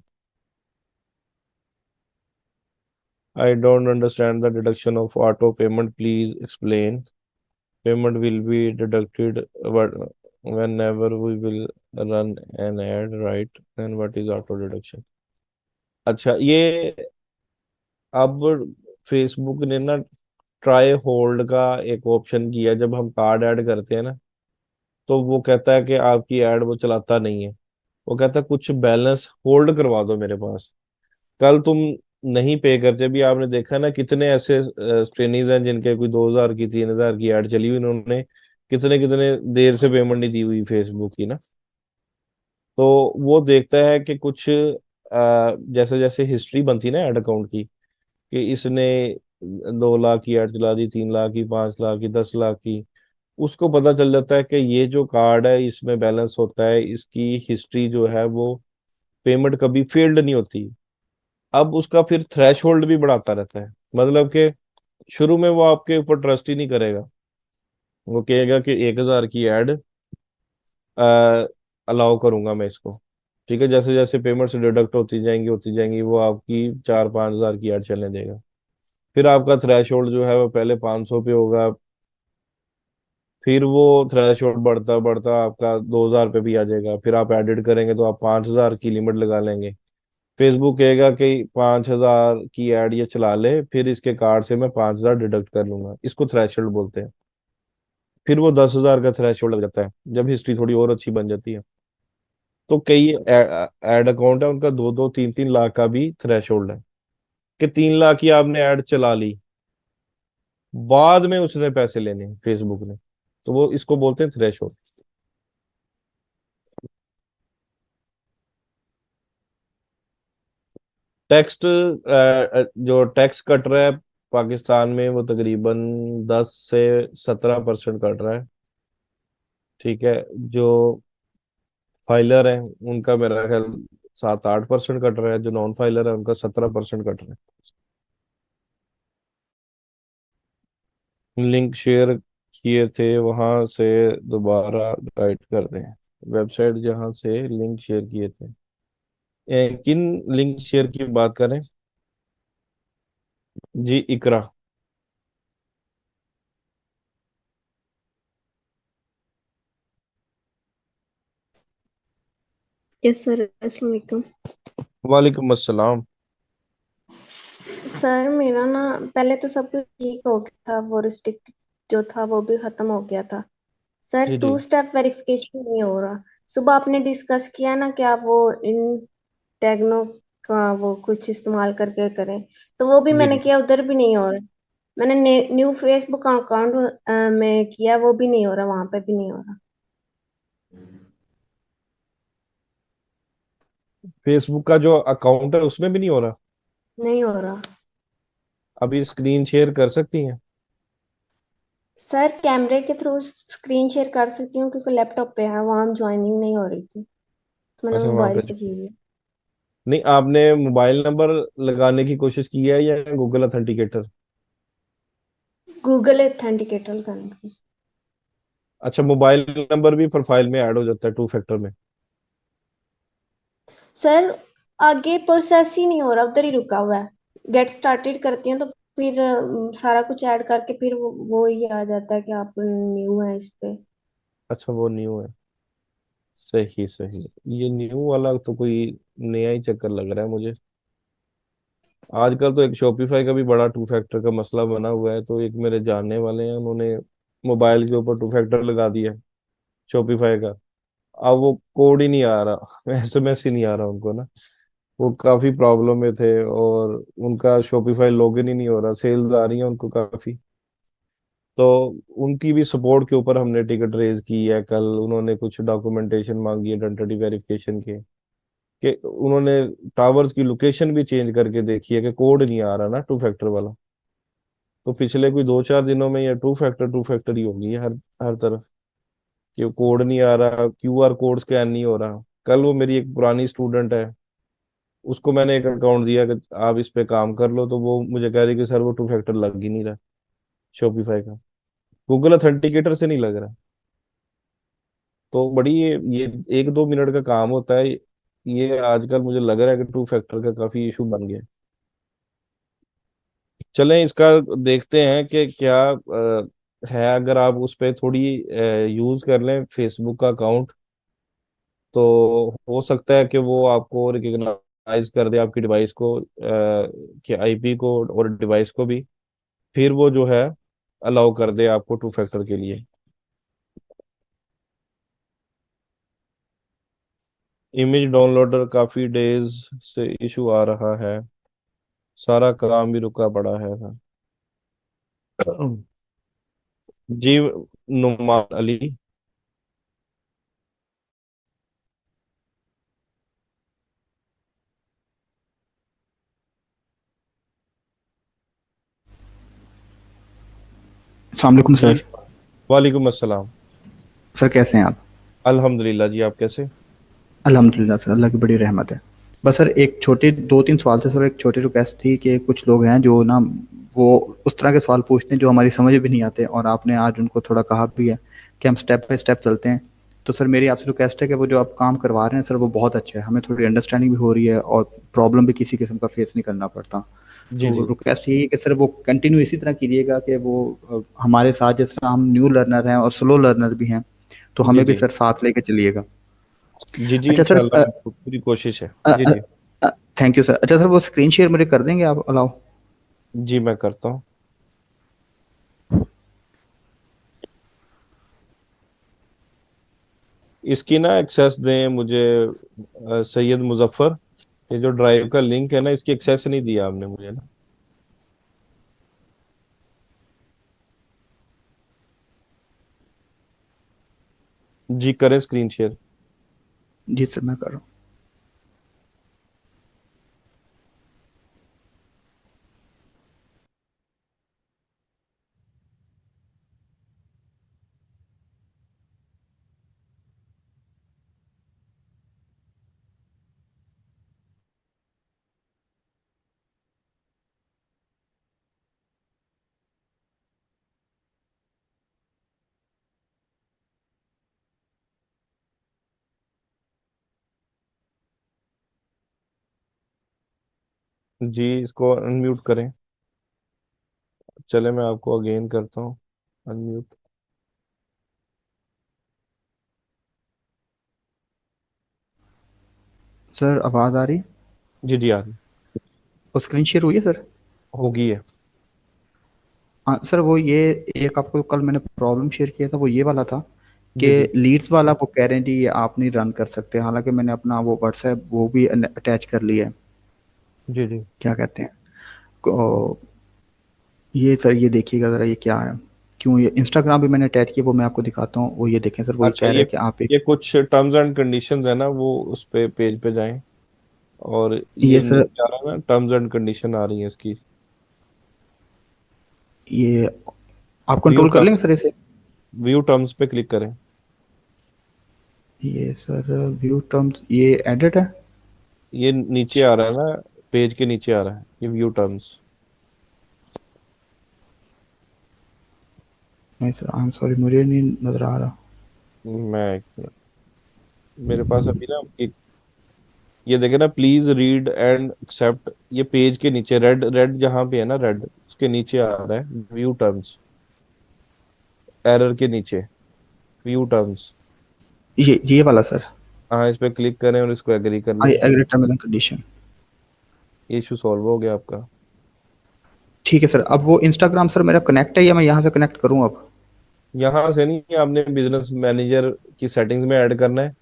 I don't understand the deduction of auto payment, please explain. Payment will be deducted whenever we will run an ad, right? Then what is auto deduction? अच्छा, ये अब फेसबुक ने ना ट्राई होल्ड का एक option किया। जब हम कार्ड ऐड करते हैं ना, तो वो कहता है कि आपकी ऐड वो चलाता नहीं है। वो कहता है कुछ बैलेंस होल्ड करवा दो मेरे पास। कल तुम नहीं पे करते, भी आपने देखा ना कितने ऐसे ट्रेनीज हैं जिनके कोई 2,000 की 3,000 की ऐड चली हुई, उन्होंने कितने कितने देर से पेमेंट नहीं दी हुई फेसबुक की ना। तो वो देखता है कि कुछ जैसे जैसे हिस्ट्री बनती ना ऐड अकाउंट की, कि इसने 2 लाख की ऐड चला दी, 3 लाख की, 5 लाख की, 10 लाख की, उसको पता चल जाता है कि ये जो कार्ड है इसमें बैलेंस होता है, इसकी हिस्ट्री जो है वो पेमेंट कभी फेल्ड नहीं होती। अब उसका फिर थ्रेश होल्ड भी बढ़ाता रहता है। मतलब कि शुरू में वो आपके ऊपर ट्रस्ट ही नहीं करेगा। वो कहेगा कि 1,000 की ऐड अलाउ करूंगा मैं इसको। ठीक है। जैसे जैसे पेमेंट से डिडक्ट होती जाएंगी वो आपकी 4-5 हज़ार की ऐड चलने देगा। फिर आपका थ्रेशोल्ड जो है वो पहले 500 पे होगा, फिर वो थ्रेशोल्ड बढ़ता बढ़ता आपका 2000 पे भी आ जाएगा, फिर आप एडिट करेंगे तो आप 5000 की लिमिट लगा लेंगे। फेसबुक कहेगा कि 5000 की एड ये चला ले, फिर इसके कार्ड से मैं 5000 डिडक्ट कर लूंगा, इसको थ्रेशोल्ड बोलते हैं। फिर वो 10,000 का थ्रेशोल्ड लग जाता है जब हिस्ट्री थोड़ी और अच्छी बन जाती है। तो कई एड अकाउंट है उनका 2-2 3-3 लाख का भी थ्रेशोल्ड है, कि 3 लाख की आपने ऐड चला ली, बाद में उसने पैसे लेने हैं फेसबुक ने, तो वो इसको बोलते हैं थ्रेशोल्ड। टेक्स्ट जो टैक्स कट रहा है पाकिस्तान में वो तकरीबन 10 से 17% कट रहा है। ठीक है। जो फाइलर है उनका मेरा ख्याल 7-8% कट रहा है, जो नॉन फाइलर है उनका 17% कट रहा है। लिंक शेयर किए थे वहां से दोबारा गाइड कर दें, वेबसाइट जहां से लिंक शेयर किए थे। किन लिंक शेयर की बात करें? जी इकरा। यस सर, अस्सलाम वालेकुम। वालेकुम अस्सलाम। सर मेरा ना पहले तो सब कुछ ठीक हो गया था, वो रिस्ट्रिक्ट जो था वो भी खत्म हो गया था। सर जी जी। 2 स्टेप वेरिफिकेशन नहीं हो रहा। सुबह आपने डिस्कस किया ना कि आप वो इन टैगनों का वो कुछ इस्तेमाल करके करें, तो वो भी जी मैंने जी। किया, उधर भी नहीं हो रहा। मैंने न्यू फेसबुक अकाउंट में किया, वो भी नहीं हो रहा, वहां पे भी नहीं हो रहा। फेसबुक का जो अकाउंट है उसमें भी नहीं हो रहा? नहीं हो रहा अभी स्क्रीन शेयर कर सकती हैं? सर। कैमरे के थ्रू स्क्रीन शेयर कर सकती हूँ क्योंकि लैपटॉप पे है, वहां ज्वाइनिंग नहीं हो रही थी, तो मैंने अच्छा वहां मोबाइल पे। पे की हुई है। नहीं, आपने मोबाइल नंबर लगाने की कोशिश की है या गूगल अथेंटिकेटर? गूगल ऑथेंटिकेटर करने की। अच्छा, मोबाइल नंबर भी प्रोफाइल में ऐड हो जाता है 2 फैक्टर में? सर आगे प्रोसेस ही नहीं हो रहा, उधर ही रुका हुआ है। गेट स्टार्टेड करती हैं तो फिर सारा कुछ ऐड करके फिर वो ही आ जाता है कि आप न्यू है इस पे। अच्छा वो न्यू है। सही सही। ये न्यू वाला तो कोई नया ही चक्कर लग रहा है मुझे। आजकल तो एक शॉपिफाई का भी बड़ा 2 फैक्टर का मसला बना हुआ है, तो एक मेरे जानने वाले हैं उन्होंने मोबाइल के ऊपर 2 फैक्टर लगा दिया शॉपिफाई का। अब वो कोड ही नहीं आ रहा एसएमएस ही नहीं आ रहा उनको ना। वो काफी प्रॉब्लम में थे और उनका शॉपिफाई लॉगिन ही नहीं हो रहा, सेल्स आ रही है उनको काफी। तो उनकी भी सपोर्ट के ऊपर हमने टिकट रेज की है कल। उन्होंने कुछ डॉक्यूमेंटेशन मांगी है आइडेंटिटी वेरिफिकेशन के, कि उन्होंने टावर्स की लोकेशन भी चेंज करके देखी है कि कोड नहीं आ रहा ना 2 फैक्टर वाला। तो पिछले कोई 2-4 दिनों में ये 2 फैक्टर ही होगी हर हर तरफ, कि कोड नहीं आ रहा, क्यूआर कोड स्कैन नहीं हो रहा। कल वो मेरी एक पुरानी स्टूडेंट है, उसको मैंने एक अकाउंट दिया कि आप इस पे काम कर लो, तो वो मुझे कह रही कि सर वो 2 फैक्टर लग ही नहीं रहा शॉपिफाई का, गूगल अथेंटिकेटर से नहीं लग रहा। तो बड़ी ये 1-2 मिनट का काम होता है। ये आजकल मुझे लग रहा है कि 2 फैक्टर का काफी इशू बन गया है। चलें इसका देखते हैं कि क्या है। अगर आप उस पर थोड़ी यूज कर लें फेसबुक का अकाउंट, तो हो सकता है कि वो आपको रिकग्नाइज कर दे आपकी डिवाइस को, कि आईपी को और डिवाइस को भी, फिर वो जो है अलाउ कर दे आपको 2 फैक्टर के लिए। इमेज डाउनलोडर काफी डेज से इशू आ रहा है, सारा काम भी रुका पड़ा है सर। जी नुमान अली। अस्सलाम वालेकुम जी सर। वालेकुम अस्सलाम। सर कैसे हैं आप? अल्हम्दुलिल्लाह जी, आप कैसे? अल्हम्दुलिल्लाह सर, अल्लाह की बड़ी रहमत है। बस सर एक छोटे 2-3 सवाल थे सर। एक छोटी रिक्वेस्ट थी कि कुछ लोग हैं जो ना वो उस तरह के सवाल पूछते हैं जो हमारी समझ भी नहीं आते, और आपने आज उनको थोड़ा कहा भी है कि हम स्टेप बाय स्टेप चलते हैं। तो सर मेरी आपसे रिक्वेस्ट है कि वो जो आप काम करवा रहे हैं सर वो बहुत अच्छा है, हमें थोड़ी अंडरस्टैंडिंग भी हो रही है और प्रॉब्लम भी किसी किस्म का फेस नहीं करना पड़ता। जी तो जी रिक्वेस्ट यही है कि सर वो कंटिन्यू इसी तरह कीजिएगा कि वो हमारे साथ, जिस तरह हम न्यू लर्नर हैं और स्लो लर्नर भी हैं, तो जी हमें भी जी सर साथ लेके चलिएगा। जी जी अच्छा सर, इंशाल्लाह पूरी कोशिश है। जी जी थैंक यू सर। अच्छा सर, वो स्क्रीन शेयर मुझे कर देंगे आप, अलाउ? जी मैं करता हूँ। इसकी ना एक्सेस दें मुझे सैयद मुजफ्फर। ये जो ड्राइव का लिंक है ना, इसकी एक्सेस नहीं दिया आपने मुझे ना। जी करें स्क्रीन शेयर। जी सर, मैं कर रहा हूँ। जी इसको अनम्यूट करें। चले मैं आपको अगेन करता हूँ अनम्यूट। सर आवाज़ आ रही? जी जी आ रही। वो स्क्रीन शेयर हुई है सर? होगी है। हाँ सर, वो ये एक आपको कल मैंने प्रॉब्लम शेयर किया था, वो ये वाला था कि जी जी लीड्स वाला वो कह रहे हैं जी ये आप नहीं रन कर सकते, हालांकि मैंने अपना वो व्हाट्सएप वो भी अटैच कर लिया है। जी जी। क्या कहते हैं ये सर, ये देखिएगा ज़रा ये क्या है, क्यों ये इंस्टाग्राम भी मैंने अटैच किया, वो मैं आपको दिखाता हूँ। वो ये देखें सर, वो ये अच्छा कह रहा है कि आप एक ये कुछ टर्म्स एंड कंडीशंस है ना, वो उस पे पेज पे जाएं। और ये ये सर, नीचे आ रहा है ना, टर्म्स एंड कंडीशन आ रही है इसकी। ये आप व्यू कंट्रोल कर लेंगे टर्म्स। सर इसे? व्यू टर्म्स पे क्लिक करें। ये सर व्यू टर्म्स, ये एडिट है? ये नीचे आ रहा है ना, पेज के नीचे आ रहा है ये व्यू टर्म्स। नहीं सर, आई एम सॉरी, मुझे नहीं नज़र आ रहा। मैं मेरे पास अभी ना एक, ये देखे ना, प्लीज रीड एंड एक्सेप्ट, ये पेज के नीचे रेड रेड जहाँ पे है ना, रेड उसके नीचे आ रहा है व्यू टर्म्स। एरर के नीचे व्यू टर्म्स। ये वाला सर? हाँ इस पे क्लिक करें और इसको एग्री कर आई लें। Agree terms and condition. ये इशू सॉल्व हो गया आपका। ठीक है सर। अब वो इंस्टाग्राम सर मेरा कनेक्ट है या मैं यहाँ से कनेक्ट करूँ अब? यहाँ से नहीं, आपने बिजनेस मैनेजर की सेटिंग्स में ऐड करना है।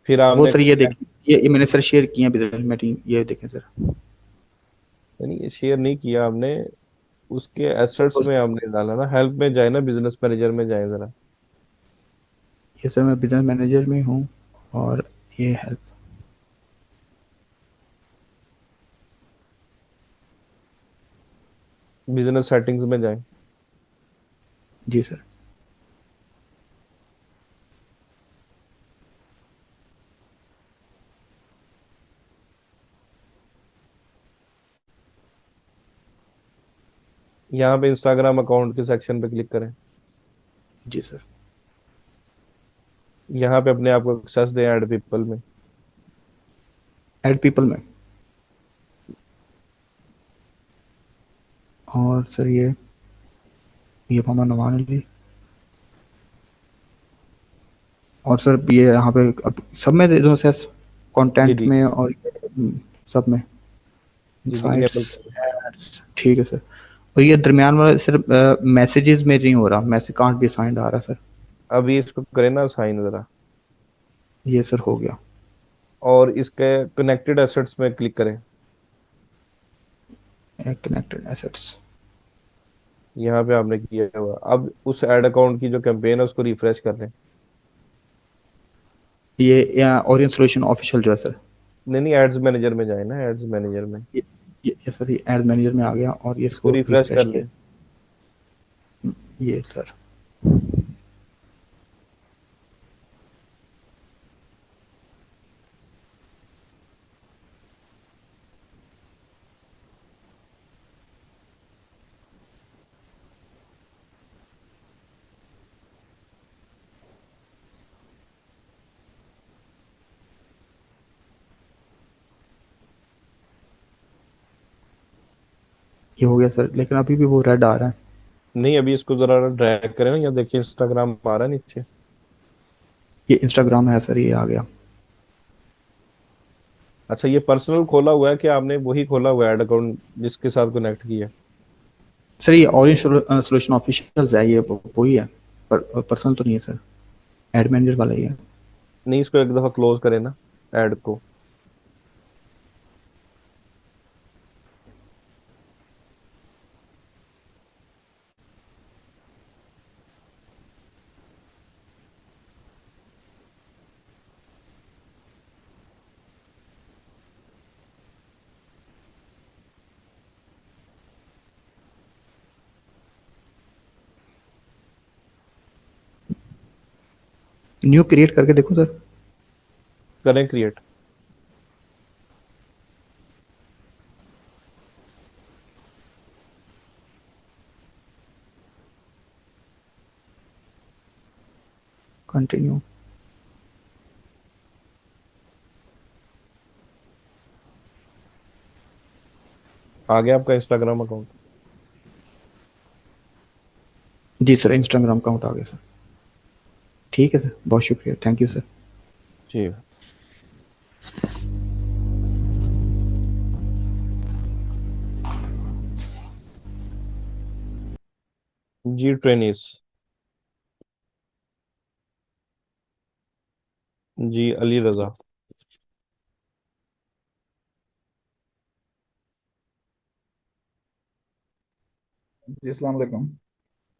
फिर वो आपने सर ये देखिए, ये मैंने सर शेयर किया है बिजनेस मीटिंग, ये देखें सर। नहीं ये शेयर नहीं किया आपने, उसके एसेट्स में आपने डाला ना, हेल्प में जाए ना, बिजनेस मैनेजर में जाए जरा। ये सर मैं बिजनेस मैनेजर में हूँ, और ये हेल्प। बिजनेस सेटिंग्स में जाए। जी सर। यहाँ पे इंस्टाग्राम अकाउंट के सेक्शन पे क्लिक करें। जी सर। यहाँ पे अपने आप को एक्सेस दें ऐड पीपल में। ऐड पीपल में, और सर ये मोहम्मद नवान अली, और सर ये यहाँ पे अब सब में दे दो सर, जी कंटेंट जी में और सब में, जी जी इनेबल इनसाइट्स, करें। एड्स, ठीक है सर। और ये दरमियान वाला सिर्फ मैसेजेस में नहीं हो रहा, मैसेज कांट बी असाइंड आ रहा सर। अभी इसको करें ना साइन जरा। ये सर हो गया। और इसके कनेक्टेड एसेट्स में क्लिक करें। कनेक्टेड एसेट्स, यहाँ पे आपने किया हुआ, अब उस एड अकाउंट की जो कैंपेन है उसको रिफ्रेश कर लें। ये ओरियन सोल्यूशन ऑफिशियल जो है सर। नहीं नहीं, एड्स मैनेजर में जाए ना, एड्स मैनेजर में। ये सर, ये एड मैनेजर में आ गया, और ये इसको इसको रिफ्रेश रिफ्रेश कर किया। लें। ये सर, ये हो गया सर, लेकिन अभी भी वो रेड आ रहा है। नहीं, अभी इसको जरा ड्रैग करें ना, या देखिए इंस्टाग्राम आ रहा है नीचे। ये इंस्टाग्राम है सर, ये आ गया। अच्छा, ये पर्सनल खोला हुआ है कि आपने वही खोला हुआ है ऐड अकाउंट जिसके साथ कनेक्ट किया है? सर ये ऑरेंज सोल्यूशन ऑफिशियल्स है, ये वही है, पर पर्सनल तो नहीं है सर, एड मैनेजर वाला ही है। नहीं, इसको एक दफा क्लोज करें ना, ऐड को। न्यू क्रिएट करके देखो सर। करें क्रिएट। कंटिन्यू। आ गया आपका इंस्टाग्राम अकाउंट? जी सर, इंस्टाग्राम अकाउंट आ गया सर। ठीक है सर, बहुत शुक्रिया, थैंक यू सर। जी। जी ट्रेनिस। जी अली रजा। जी अस्सलाम वालेकुम।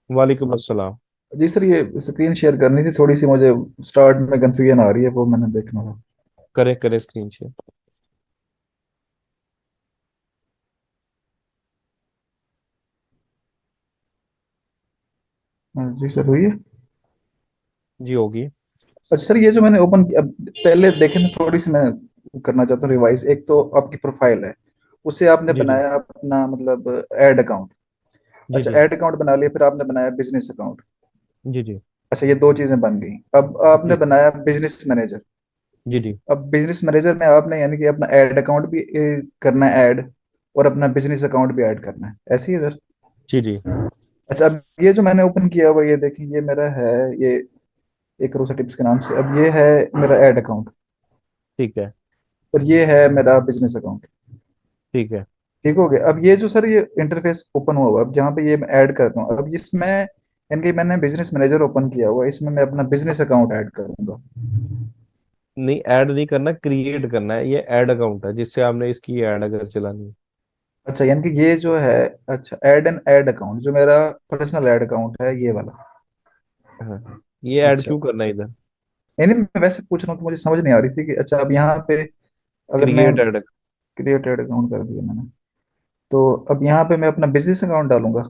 वालेकुम अस्सलाम। जी सर, ये स्क्रीन शेयर करनी थी थोड़ी सी, मुझे स्टार्ट में कंफ्यूजन आ रही है, वो मैंने देखना था। करें करें स्क्रीन शेयर। हाँ, जी सर हुई है। जी होगी। अच्छा सर, ये जो मैंने ओपन किया, अब पहले देखे ना, थोड़ी सी मैं करना चाहता हूँ रिवाइज। एक तो आपकी प्रोफाइल है, उसे आपने जी जी। बनाया अपना मतलब एड अकाउंट। जी अच्छा, जी। एड अकाउंट बना लिया, फिर आपने बनाया बिजनेस अकाउंट। जी जी। अच्छा, ये दो चीजें बन गई। अब आपने जी बनाया बिजनेस मैनेजर। जी। जी अब बिजनेस मैनेजर में आपने यानी कि अपना एड अकाउंट भी करना है ऐड, और अपना बिजनेस अकाउंट भी ऐड करना है, ऐसे ही है सर? जी। जी। अच्छा, अब ये जो मैंने ओपन किया हुआ, ये देखिए, ये मेरा है, ये एक करोड़ टिप्स के नाम से। अब ये है मेरा ऐड अकाउंट, ठीक है। और ये है मेरा बिजनेस अकाउंट। ठीक है। ठीक हो गया। अब ये जो सर, ये इंटरफेस ओपन हुआ हुआ है, अब जहाँ पे ये मैं ऐड करता हूँ, अब इसमें यानी कि मैंने बिजनेस मैनेजर ओपन किया हुआ है, इसमें मैं अपना बिजनेस अकाउंट ऐड करूंगा। नहीं, ऐड नहीं करना, क्रिएट करना है। ये ऐड अकाउंट है जिससे आपने इसकी ऐड अगर चलानी है। अच्छा, यानी कि ये जो है, अच्छा, ऐड एन ऐड अकाउंट जो मेरा पर्सनल ऐड अकाउंट है, ये वाला। हाँ, ये ऐड अच्छा, क्यों करना है इधर? यानी मैं वैसे पूछ रहा हूँ कि मुझे समझ नहीं आ रही थी कि अच्छा, अब यहाँ पे अगर मैं क्रिएट ऐड। क्रिएटेड अकाउंट कर दिया मैंने, तो अब यहाँ पे मैं अपना बिजनेस अकाउंट डालूंगा।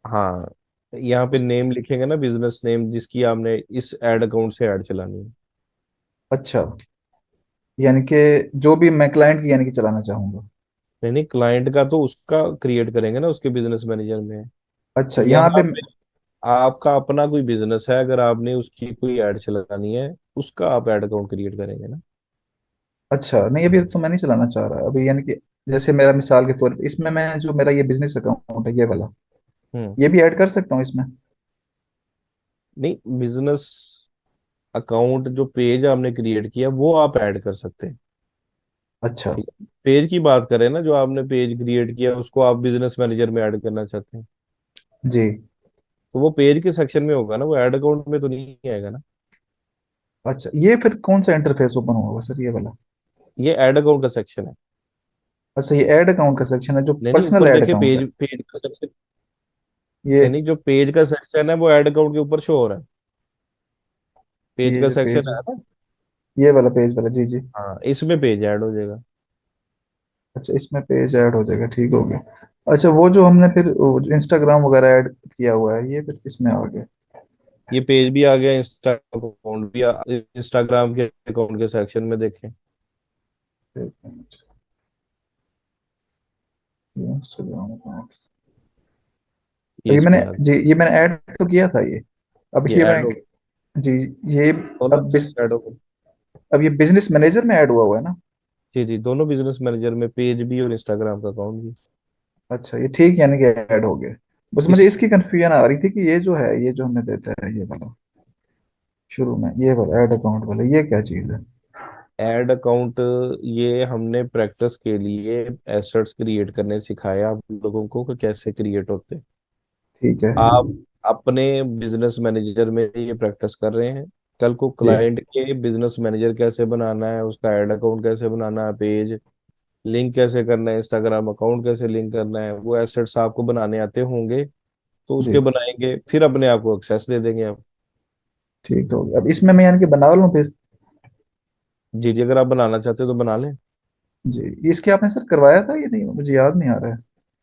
हाँ, यहाँ पे उस नेम लिखेंगे ना, बिजनेस नेम जिसकी आपने इस ऐड अकाउंट से ऐड चलानी है। अच्छा, यानी कि जो भी मैं क्लाइंट की यानी कि चलाना चाहूंगा। नहीं नहीं, क्लाइंट का तो उसका क्रिएट करेंगे ना, उसके बिजनेस मैनेजर में। अच्छा, यहाँ पे। यहाँ पे आपका अपना कोई बिजनेस है, अगर आपने उसकी कोई ऐड चलानी है, उसका आप ऐड अकाउंट क्रिएट करेंगे ना। अच्छा, नहीं, अभी तो मैं नहीं चलाना चाह रहा अभी, यानी कि जैसे मेरा मिसाल के तौर पे, इसमें मैं जो मेरा ये बिजनेस अकाउंट है, ये वाला, हम्म। ये भी ऐड कर सकता हूँ इसमें? नहीं, बिजनेस अकाउंट जो पेज आपने क्रिएट किया वो आप ऐड कर सकते हैं। अच्छा। ठीक है, पेज की बात करें ना, जो आपने पेज क्रिएट किया उसको आप बिजनेस मैनेजर में ऐड करना चाहते हैं, जी। तो वो पेज के सेक्शन में होगा ना, वो ऐड अकाउंट में तो नहीं आएगा ना। अच्छा, ये फिर कौन सा इंटरफेस ओपन हुआ हुआ सर, ये वाला? ये ऐड अकाउंट का सेक्शन है। अच्छा, ये ऐड अकाउंट का सेक्शन है, जो नहीं नहीं, पर्सनल ऊपर ऐड देखिए, अकाउंट है। पेज पेज का सेक्शन। ये नहीं नहीं, जो पेज का सेक्शन है वो ऐड अकाउंट के ऊपर शो हो रहा है। पेज ये का जो सेक्शन पेज है, है ना। ये वाला पेज वाला, जी जी। हाँ, इसमें पेज ऐड हो जाएगा। अच्छा, इसमें पेज ऐड हो जाएगा, ठीक हो गया। अच्छा, वो जो हमने फिर इंस्टाग्राम वगैरह ऐड किया हुआ है, ये फिर इसमें आ गया। ये पेज भी आ गया, इंस्टाग्राम के अकाउंट के सेक्शन में देखें। एक मिनट, ये इंस्टाग्राम अकाउंट, ये ये मैंने, इसमें आ गया। जी ये मैंने ऐड तो किया था ये। अब ये ये मैं, ऐड हो गया, जी, ये, दोनों ऐड हो गए। अब ये बिजनेस मैनेजर में ऐड हुआ हुआ है ना? जी जी, दोनों बिजनेस मैनेजर में, पेज भी और इंस्टाग्राम का अकाउंट भी। अच्छा, ये ठीक यानी कि ऐड हो गए। बस मुझे इस इसकी कंफ्यूजन आ रही थी कि ये जो है, ये जो हमें देता है ये वाला, शुरू में ये वाला ऐड अकाउंट वाला, ये क्या चीज़ है? ऐड अकाउंट, ये हमने प्रैक्टिस के लिए एसेट्स क्रिएट करने सिखाया आप लोगों को कि कैसे क्रिएट होते। ठीक है। आप अपने बिजनेस मैनेजर में ये प्रैक्टिस कर रहे हैं, कल को जी। क्लाइंट के बिजनेस मैनेजर कैसे बनाना है, उसका ऐड अकाउंट कैसे बनाना है, पेज लिंक कैसे करना है, इंस्टाग्राम अकाउंट कैसे लिंक करना है, वो एसेट्स आपको बनाने आते होंगे तो उसके जी। बनाएंगे, फिर अपने आप को एक्सेस दे देंगे आप। ठीक हो गया। अब इसमें मैं यानी कि बना लूँ फिर? जी जी, अगर आप बनाना चाहते हो तो बना लें। जी, इसके आपने सर करवाया था ये, नहीं मुझे याद नहीं आ रहा है।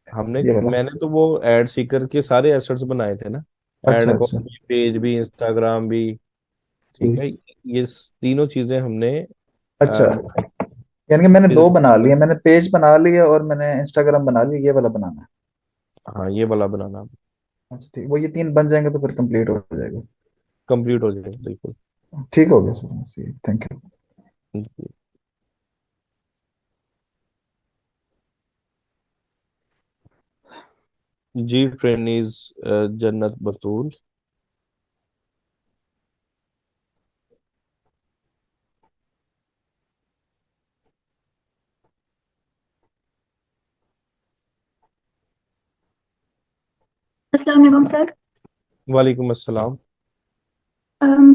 हमने ये वाला। मैंने तो वो एड सीकर के सारे एसेट्स बनाए थे ना, ऐड अच्छा अच्छा। अकाउंट भी, पेज भी, इंस्टाग्राम भी। ठीक ठीक। है, ये तीनों चीजें हमने अच्छा, अ, यानी कि मैंने दो business- बना लिए, मैंने पेज बना लिया और मैंने इंस्टाग्राम बना लिया, ये वाला बनाना है। हाँ, ये वाला बनाना अच्छा ठीक, वो ये तीन बन जाएंगे तो फिर कंप्लीट हो जाएगा। कंप्लीट हो जाएगा बिल्कुल। ठीक हो गया सर, थैंक यू। जी ट्रेनीज जन्नत बतूल। अस्सलाम वालेकुम सर। वालेकुम अस्सलाम।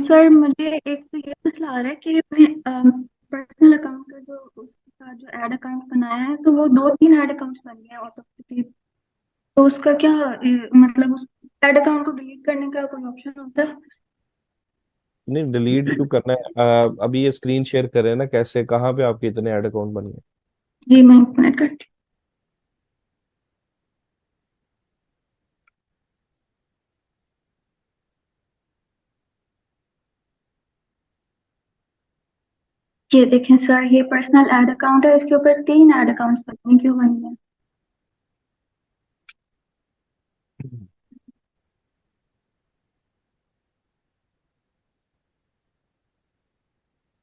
सर मुझे एक तो ये मसला आ रहा है कि मैं पर्सनल अकाउंट का जो उसका जो ऐड अकाउंट बनाया है तो वो दो तीन ऐड अकाउंट्स बन गए हैं ऑटोमेटिकली। तो उसका क्या मतलब उस ऐड अकाउंट को डिलीट करने का कोई ऑप्शन होता है? नहीं, डिलीट क्यों करना है? अभी ये स्क्रीन शेयर कर रहे हैं ना, कैसे कहाँ पे आपके इतने ऐड अकाउंट बन गए? जी मैं एक मिनट करती हूँ। ये देखें सर, ये पर्सनल ऐड अकाउंट है, इसके ऊपर तीन ऐड अकाउंट्स बने, क्यों बन गए?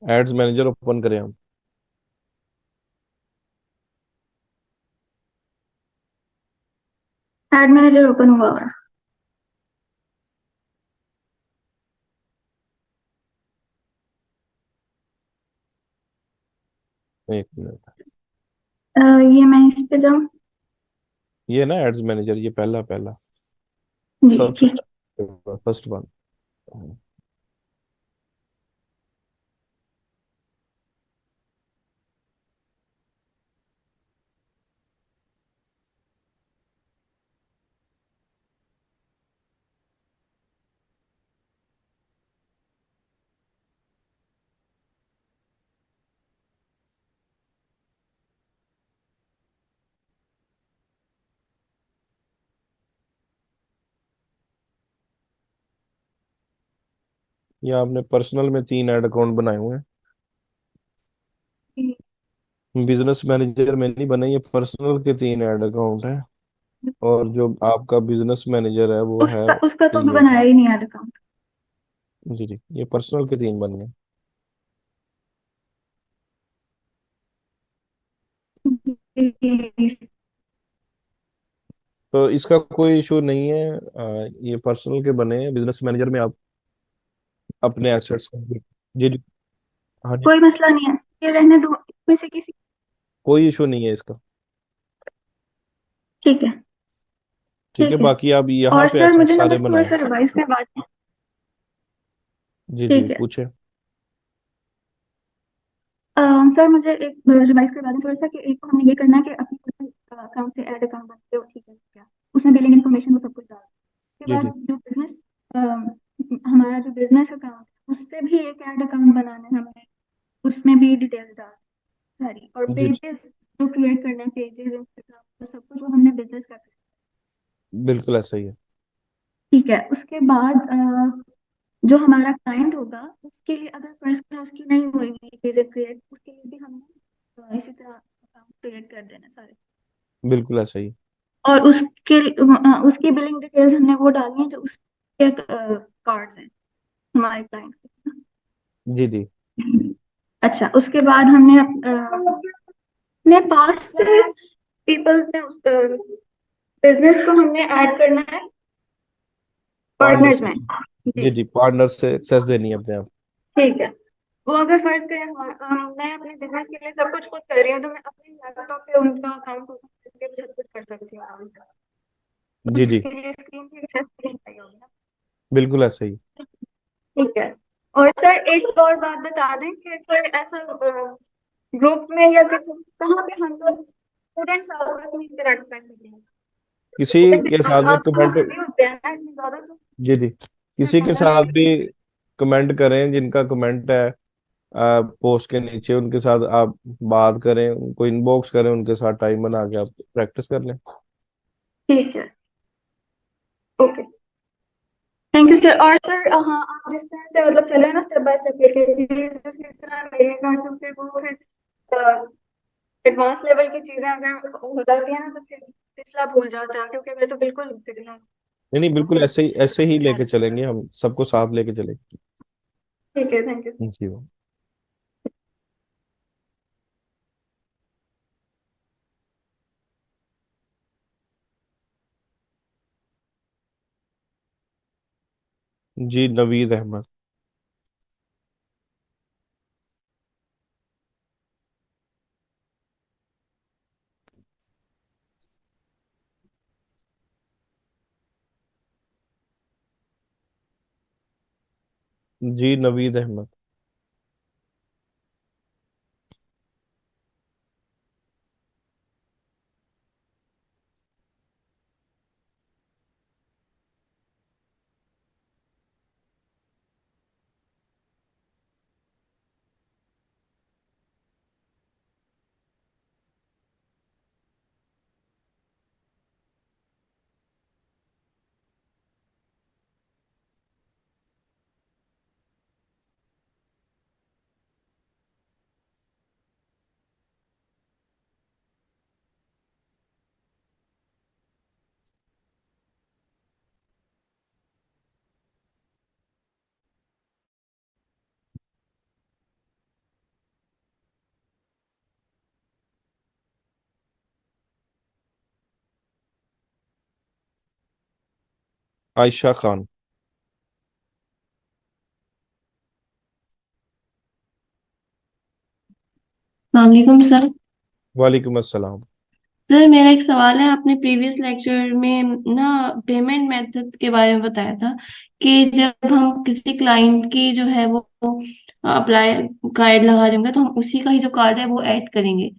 एड्स मैनेजर ओपन करें हम। ऐड मैनेजर ओपन हुआ हुआ है। एक मिनट। ये मैं इस पे जाऊँ? ये ना एड्स मैनेजर, ये पहला पहला जी सबसे ठीक फर्स्ट वन। ये आपने पर्सनल में तीन ऐड अकाउंट बनाए हुए है। हैं, बिजनेस मैनेजर में नहीं बने, ये पर्सनल के तीन ऐड अकाउंट है। और जो आपका बिजनेस मैनेजर है वो है उसका तो अभी ये। बनाया ही नहीं ऐड अकाउंट। जी जी, ये पर्सनल के तीन बन गए। तो इसका कोई इशू नहीं है, ये पर्सनल के बने हैं, बिजनेस मैनेजर में आप अपने एसेट्स। जी जी। हाँ जी। कोई मसला नहीं है, ये रहने दो, इसमें से किसी। कोई इशू नहीं है इसका। ठीक है। ठीक है, ठीक है। बाकी आप यहाँ और पे सर एसेट्स मुझे ना सारे बस थोड़ा बनाएं। सा रिवाइज करवाते हैं। जी जी, ठीक है। पूछे। सर मुझे एक रिवाइज करवा दें थोड़ा सा कि एक तो हमें ये करना है कि अपने अकाउंट से ऐड अकाउंट बनते हो, ठीक है क्या? उसमें बिलिंग इन्फॉर्मेशन वो सब कुछ डाल, उसके जी बाद जी। जो बिजनेस हमारा जो बिजनेस अकाउंट है उससे भी एक ऐड अकाउंट बनाना है हमें, उसमें भी डिटेल्स डाल सारी, और जी जी, पेजेस जो क्रिएट करना है, पेजेस इंस्टाग्राम सब कुछ वो हमने बिजनेस का करना बिल्कुल ऐसा ही है। है। ठीक है, उसके बाद जो हमारा क्लाइंट होगा उसके लिए अगर पर्सनल उसकी नहीं होगी चीजें क्रिएट, उसके लिए भी हमने इसी तरह अकाउंट क्रिएट कर देना सारे। बिल्कुल ऐसा ही है। और उसकी बिलिंग डिटेल्स हमने वो डालनी है जो उसके कार्ड्स हैं हमारे क्लाइंट के। जी जी। अच्छा, उसके बाद हमने अपने पास से पीपल में बिजनेस को हमने ऐड करना है पार्टनर पार्टनर्स से। में। जी जी जी, पार्टनर से एक्सेस देनी है अपने आप। ठीक है। वो अगर फर्ज करें मैं अपने बिजनेस के लिए सब कुछ खुद कर रही हूँ तो मैं अपने लैपटॉप पे उनका अकाउंट ओपन करके भी सब कुछ कर सकती हूँ आराम से। जी जी, उसके लिए स्क्रीन पे एक्सेस नहीं चाहिए होगी ना। बिल्कुल ऐसे ही। ठीक है। और सर एक और बात बता दें कि कोई ऐसा ग्रुप में या किसी कहाँ पे हम लोग स्टूडेंट्स आपस में इंटरेक्ट कर सकते हैं। किसी के जैसे साथ भी आप तो कमेंट। बिजी होते हैं ना इतनी ज्यादा तो जी जी, मैं किसी के पता साथ नहीं। भी कमेंट करें, जिनका कमेंट है पोस्ट के नीचे, उनके साथ आप बात करें, उनको इनबॉक्स करें, उनके साथ टाइम बना के आप प्रैक्टिस कर लें। ठीक है। ओके। Thank you sir. और सर हाँ आप जिस तरह से मतलब चल रहे हैं ना स्टेप बाय स्टेप लेके उसी तरह रहेगा क्योंकि वो फिर एडवांस लेवल की चीजें अगर हो जाती है ना तो फिर पिछला भूल जाता है क्योंकि मैं तो बिल्कुल पिछला। नहीं नहीं, बिल्कुल ऐसे ही लेके चलेंगे, हम सबको साथ लेके चलेंगे। ठीक है। Thank you. जी। जी, नवीद अहमद। जी, नवीद अहमद। आयशा खान। वालेकुम सर। वालेकुम अस्सलाम। सर मेरा एक सवाल है, आपने प्रीवियस लेक्चर में ना पेमेंट मेथड के बारे में बताया था कि जब हम किसी क्लाइंट की जो है वो अप्लाई कार्ड लगा देंगे तो हम उसी का ही जो कार्ड है वो ऐड करेंगे।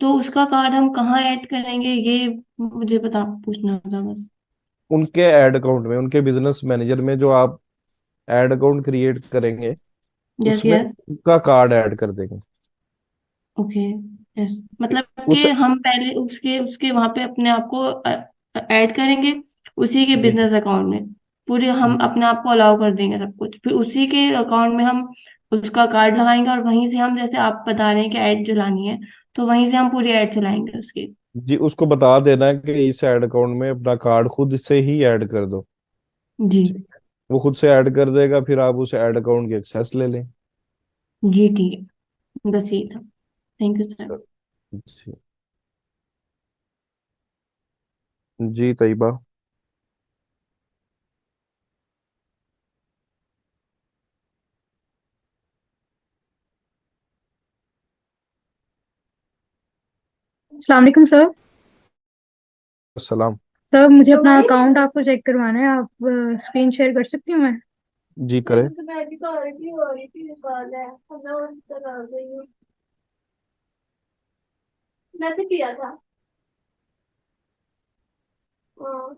तो उसका कार्ड हम कहाँ ऐड करेंगे ये मुझे बता पूछना था बस। उनके ऐड अकाउंट में, उनके बिजनेस मैनेजर में जो आप ऐड अकाउंट क्रिएट करेंगे, यस उसमें यस। उनका कार्ड ऐड कर देंगे। ओके। यस। मतलब उस। कि हम पहले उसके उसके वहां पे अपने आप को ऐड करेंगे उसी के जी जी बिजनेस अकाउंट में। पूरे हम अपने आप को अलाउ कर देंगे सब कुछ, फिर उसी के अकाउंट में हम उसका कार्ड लगाएंगे और वहीं से हम जैसे आप बता रहे हैं कि ऐड चलानी है तो वहीं से हम पूरी ऐड चलाएंगे उसकी। जी, उसको बता देना है कि इस ऐड अकाउंट में अपना कार्ड खुद से ही ऐड कर दो। जी। ठीक है, वो खुद से ऐड कर देगा, फिर आप उस ऐड अकाउंट की एक्सेस ले लें। जी ठीक है, बस यही था। Thank you sir. सर। जी। जी तैयबा। अस्सलाम वालेकुम सर। सलाम। सर मुझे अपना अकाउंट आपको चेक करवाना है, आप स्क्रीन शेयर कर सकती हूँ मैं? जी करें। मैंने किया था। हाँ।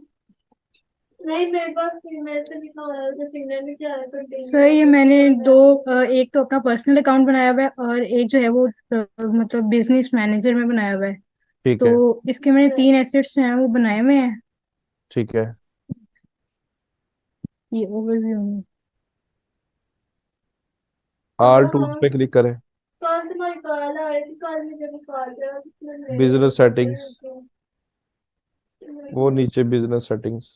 नहीं मेरे पास मेरे से लिखा हुआ है, सिग्नल में क्या है सर? ये मैंने दो एक तो अपना पर्सनल अकाउंट बनाया हुआ है और एक जो है वो मतलब बिजनेस मैनेजर में बनाया हुआ है। ठीक है। तो इसके मैंने 3 एसेट्स हैं वो बनाए हुए हैं। ठीक है। ये ओवरव्यू में। ऑल टूल्स पे क्लिक करें। कल तुम्हारी कॉल आ रही थी, कल मुझे भी कॉल करा किसने मेरे बिजनेस सेटिंग्स, ऊपर वो नीचे बिजनेस सेटिंग्स।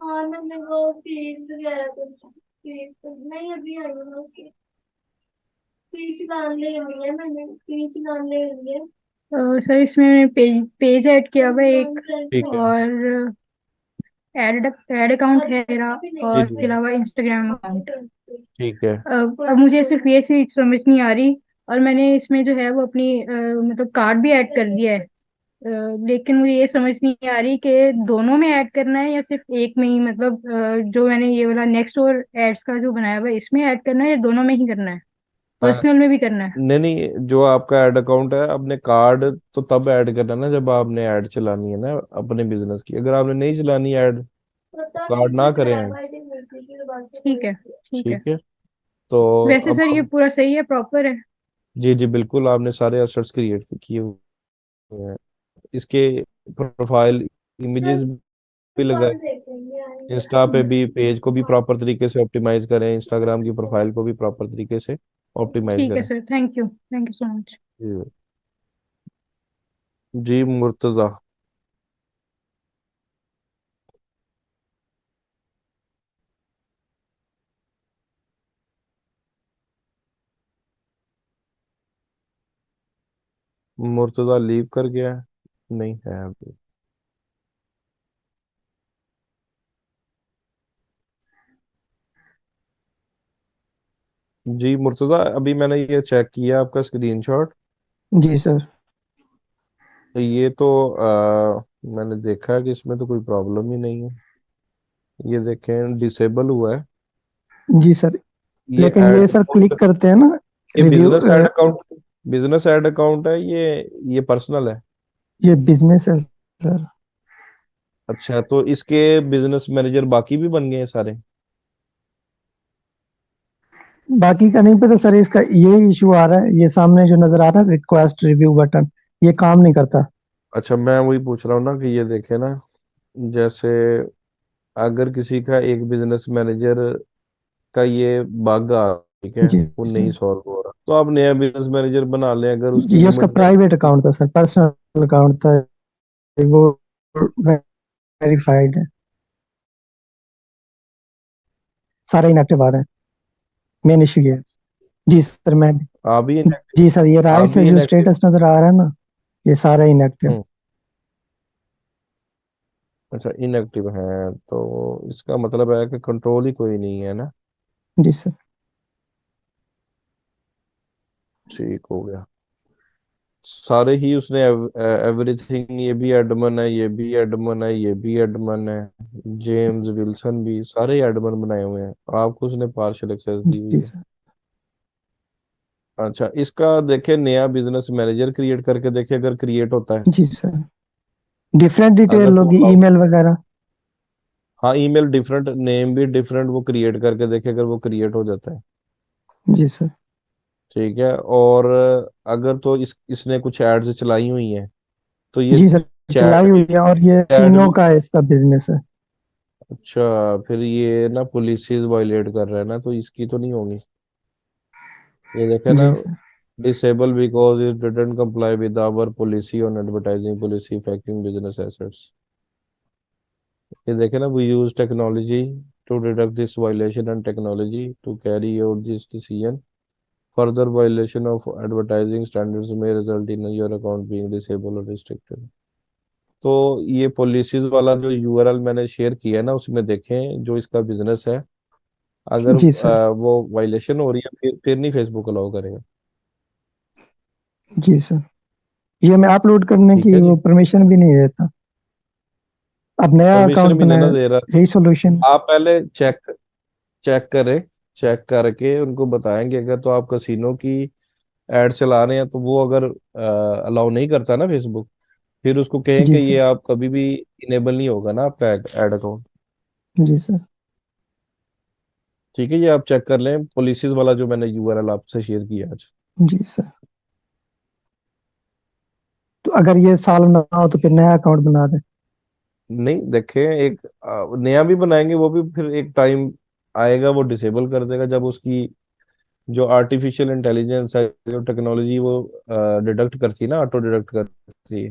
हाँ मैंने वो फीस वगैरह कुछ फीस नहीं अभी आई है उसकी फीस डाल ली हुई है मैंने फीस डाल ली हुई है। सर इसमें पेज ऐड किया हुआ है एक, ठीक है। और ऐड अकाउंट है मेरा, और जी इसके जी। अलावा इंस्टाग्राम अकाउंट। ठीक है। अब मुझे सिर्फ ये चीज समझ नहीं आ रही, और मैंने इसमें जो है वो अपनी मतलब कार्ड भी ऐड कर दिया है, लेकिन मुझे ये समझ नहीं आ रही कि दोनों में ऐड करना है या सिर्फ एक में ही, मतलब जो मैंने ये वाला नेक्स्ट और एड्स का जो बनाया हुआ है इसमें ऐड करना है या दोनों में ही करना है, हाँ, पर्सनल में भी करना है? नहीं नहीं, जो आपका ऐड अकाउंट है, आपने कार्ड तो तब ऐड करना है ना जब आपने ऐड चलानी है ना अपने बिजनेस की। अगर आपने नहीं चलानी ऐड, कार्ड ना करें ऐड। ठीक है, ठीक है। ठीक है। तो वैसे अब सर ये हम, पूरा सही है, प्रॉपर है? जी जी बिल्कुल, आपने सारे एसेट्स क्रिएट किए हुए हैं। इसके प्रोफाइल इमेजेस भी लगाए, इंस्टा पे भी पेज को भी प्रॉपर तरीके से ऑप्टिमाइज करें, इंस्टाग्राम की प्रोफाइल को भी प्रॉपर तरीके से ऑप्टिमाइज ठीक है करें। Sir, thank you so much. जी जी, मुर्तजा। मुर्तजा लीव कर गया है? नहीं है अभी। जी मुर्तजा, अभी मैंने ये चेक किया आपका स्क्रीनशॉट। जी सर। ये तो मैंने देखा है कि इसमें तो कोई प्रॉब्लम ही नहीं है। ये देखें, डिसेबल हुआ है। जी सर, ये लेकिन ये ऐड सर कौन सा? क्लिक करते हैं ना, ये review, business add account, business add account है ये पर्सनल है? ये बिजनेस है सर। अच्छा, तो इसके बिजनेस मैनेजर बाकी भी बन गए हैं सारे? बाकी का नहीं पता सर, इसका ये इशू आ रहा है, ये सामने जो नजर आ रहा है रिक्वेस्ट रिव्यू बटन, ये काम नहीं करता। अच्छा, मैं वही पूछ रहा हूँ ना कि ये देखे ना, जैसे अगर किसी का एक बिजनेस मैनेजर का ये बग आ, ठीक है, जी वो नहीं सर, सॉल्व हो रहा, तो आप नया बिजनेस मैनेजर बना लें अगर उसकी ये उसका लिमिट नहीं। प्राइवेट अकाउंट था सर, पर्सनल अकाउंट था, वो वेरीफाइड है, सारे इनएक्टिव आ रहे हैं, मेन इशू ये है। जी सर, मैं, आप भी इनएक्टिव? जी सर, ये आप राइट्स भी रिव्यू इनएक्टिव? स्टेटस नजर आ रहा है ना, ये सारा इनएक्टिव। हम्म। अच्छा, इनएक्टिव है, तो इसका मतलब है कि कंट्रोल ही कोई नहीं है ना। जी सर। ठीक हो गया। सारे ही उसने एवरीथिंग, ये भी एडमन है, ये भी एडमन है, ये भी एडमन है, जेम्स विल्सन भी, सारे एडमन बनाए हुए हैं, आपको उसने पार्शियल एक्सेस दी हुई जी है। सर। अच्छा, इसका देखे नया बिजनेस मैनेजर क्रिएट करके देखे अगर क्रिएट होता है। जी सर, डिफरेंट अगर डिटेल तो होगी, allow- ईमेल वगैरह। हाँ, ईमेल डिफरेंट, नेम भी डिफरेंट, वो क्रिएट करके देखे अगर वो क्रिएट हो जाता है। जी सर। ठीक है। और अगर तो इसने कुछ एड्स चलाई हुई हैं, तो ये जी सर, चैट चलाई भी, हुई है, और ये चैट सीनों भी। का इसका बिजनेस है। अच्छा, फिर ये ना पॉलिसीज वायलेट कर रहा है ना, तो इसकी तो नहीं होगी। ये देखे ना, जी sir. Disable because it didn't comply with our policy on advertising policy affecting business assets. ये देखे ना, we use technology to deduct this violation and technology to carry out this decision. Further violation of advertising standards में result in your account being disable और restricted. तो ये policies वाला जो URL मैंने शेयर किया है ना, उसमें देखें जो इसका बिजनेस है, अगर जी सर। वो वायलेशन हो रही है, फिर नहीं फेसबुक अलाउ करेगा। जी सर, ये मैं अपलोड करने ठीक की है वो जी। परमिशन भी नहीं देता। अब नया परमिशन अकाउंट भी नहीं बनाया, ना दे रहा, यही सॉल्यूशन। आप पहले चेक चेक करें, चेक करके उनको बताएंगे। अगर तो आप कसिनो की एड चला रहे हैं तो वो अगर अलाउ नहीं करता ना फेसबुक, फिर उसको कहें जी कि ये सर। आप कभी भी इनेबल नहीं होगा ना आपका एड अकाउंट। जी सर। ठीक है, ये आप चेक कर लें पॉलिसीज वाला जो मैंने यूआरएल आपसे शेयर किया आज। जी सर, तो अगर ये सॉल्व ना हो तो फिर नया अकाउंट बना दें। नहीं देखें, एक नया भी बनाएंगे, वो भी फिर एक टाइम आएगा वो डिसेबल कर देगा, जब उसकी जो आर्टिफिशियल इंटेलिजेंस है, जो टेक्नोलॉजी वो डिडक्ट करती है ना, ऑटो डिडक्ट करती है,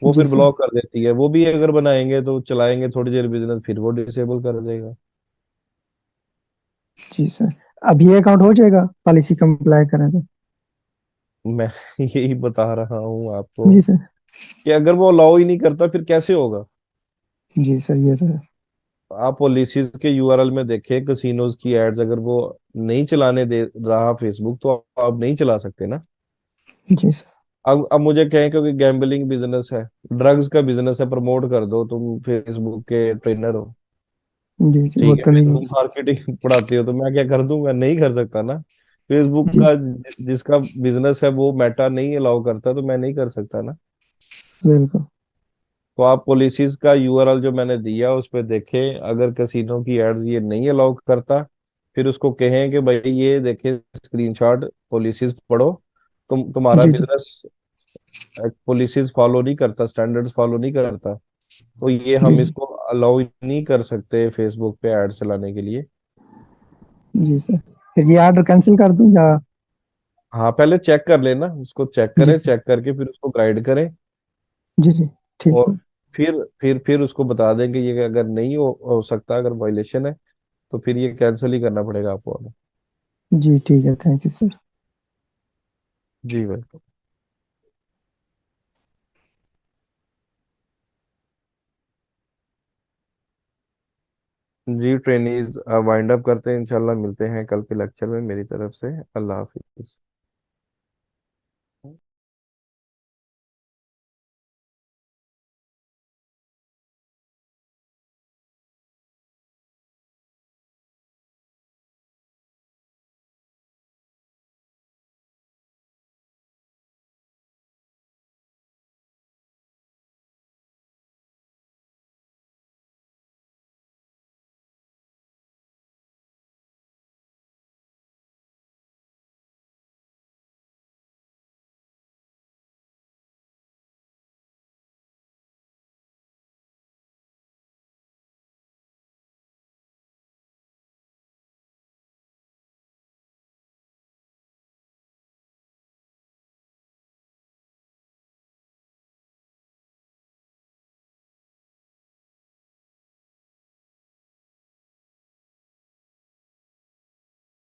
वो जी फिर सर। ब्लॉक कर देती है। वो भी अगर बनाएंगे तो चलाएंगे थोड़ी देर बिजनेस, फिर वो डिसेबल कर देगा। जी सर, अब ये अकाउंट हो जाएगा, पॉलिसी कंप्लाई करें तो? मैं यही बता रहा हूँ आपको जी सर। कि अगर वो अलाउ ही नहीं करता फिर कैसे होगा। जी सर, ये तो है। आप पॉलिसीज के यूआरएल में देखें कसिनोज की एड्स, अगर वो नहीं चलाने दे रहा फेसबुक तो आप नहीं चला सकते ना। जी सर। अब मुझे कहें क्योंकि गैम्बलिंग बिजनेस है, ड्रग्स का बिजनेस है, प्रमोट कर दो, तुम फेसबुक के ट्रेनर हो, जी जी, वो ठीक है, तो फिर नहीं हो तुम मार्केटिंग पढ़ाते हो, तो मैं क्या कर दूंगा, नहीं कर सकता ना। फेसबुक जी। का जिसका बिजनेस है वो मेटा नहीं अलाउ करता, तो मैं नहीं कर सकता ना। बिल्कुल। तो आप पॉलिसीज का यूआरएल जो मैंने दिया उस पर देखें, अगर कैसीनो की एड्स ये नहीं अलाउ करता फिर उसको कहें कि भाई ये देखे स्क्रीनशॉट, पॉलिसीज पढ़ो, तुम्हारा जी जी। बिजनेस पॉलिसीज फॉलो नहीं करता, स्टैंडर्ड्स फॉलो नहीं करता, तो ये जी हम इसको अलाउ नहीं कर सकते फेसबुक पे एड चलाने के लिए। जी सर, फिर ये ऑर्डर कैंसिल कर दूं या? हाँ, पहले चेक कर लेना, उसको चेक जी करें, सर। चेक करके फिर उसको गाइड करें, जी जी, ठीक और है। फिर उसको बता देंगे ये अगर नहीं हो सकता, अगर वायलेशन है तो फिर ये कैंसिल ही करना पड़ेगा आपको। जी ठीक है, थैंक यू सर। जी वेलकम। जी ट्रेनीज वाइंड अप करते हैं, इंशाल्लाह मिलते हैं कल के लेक्चर में, मेरी तरफ से अल्लाह हाफिज।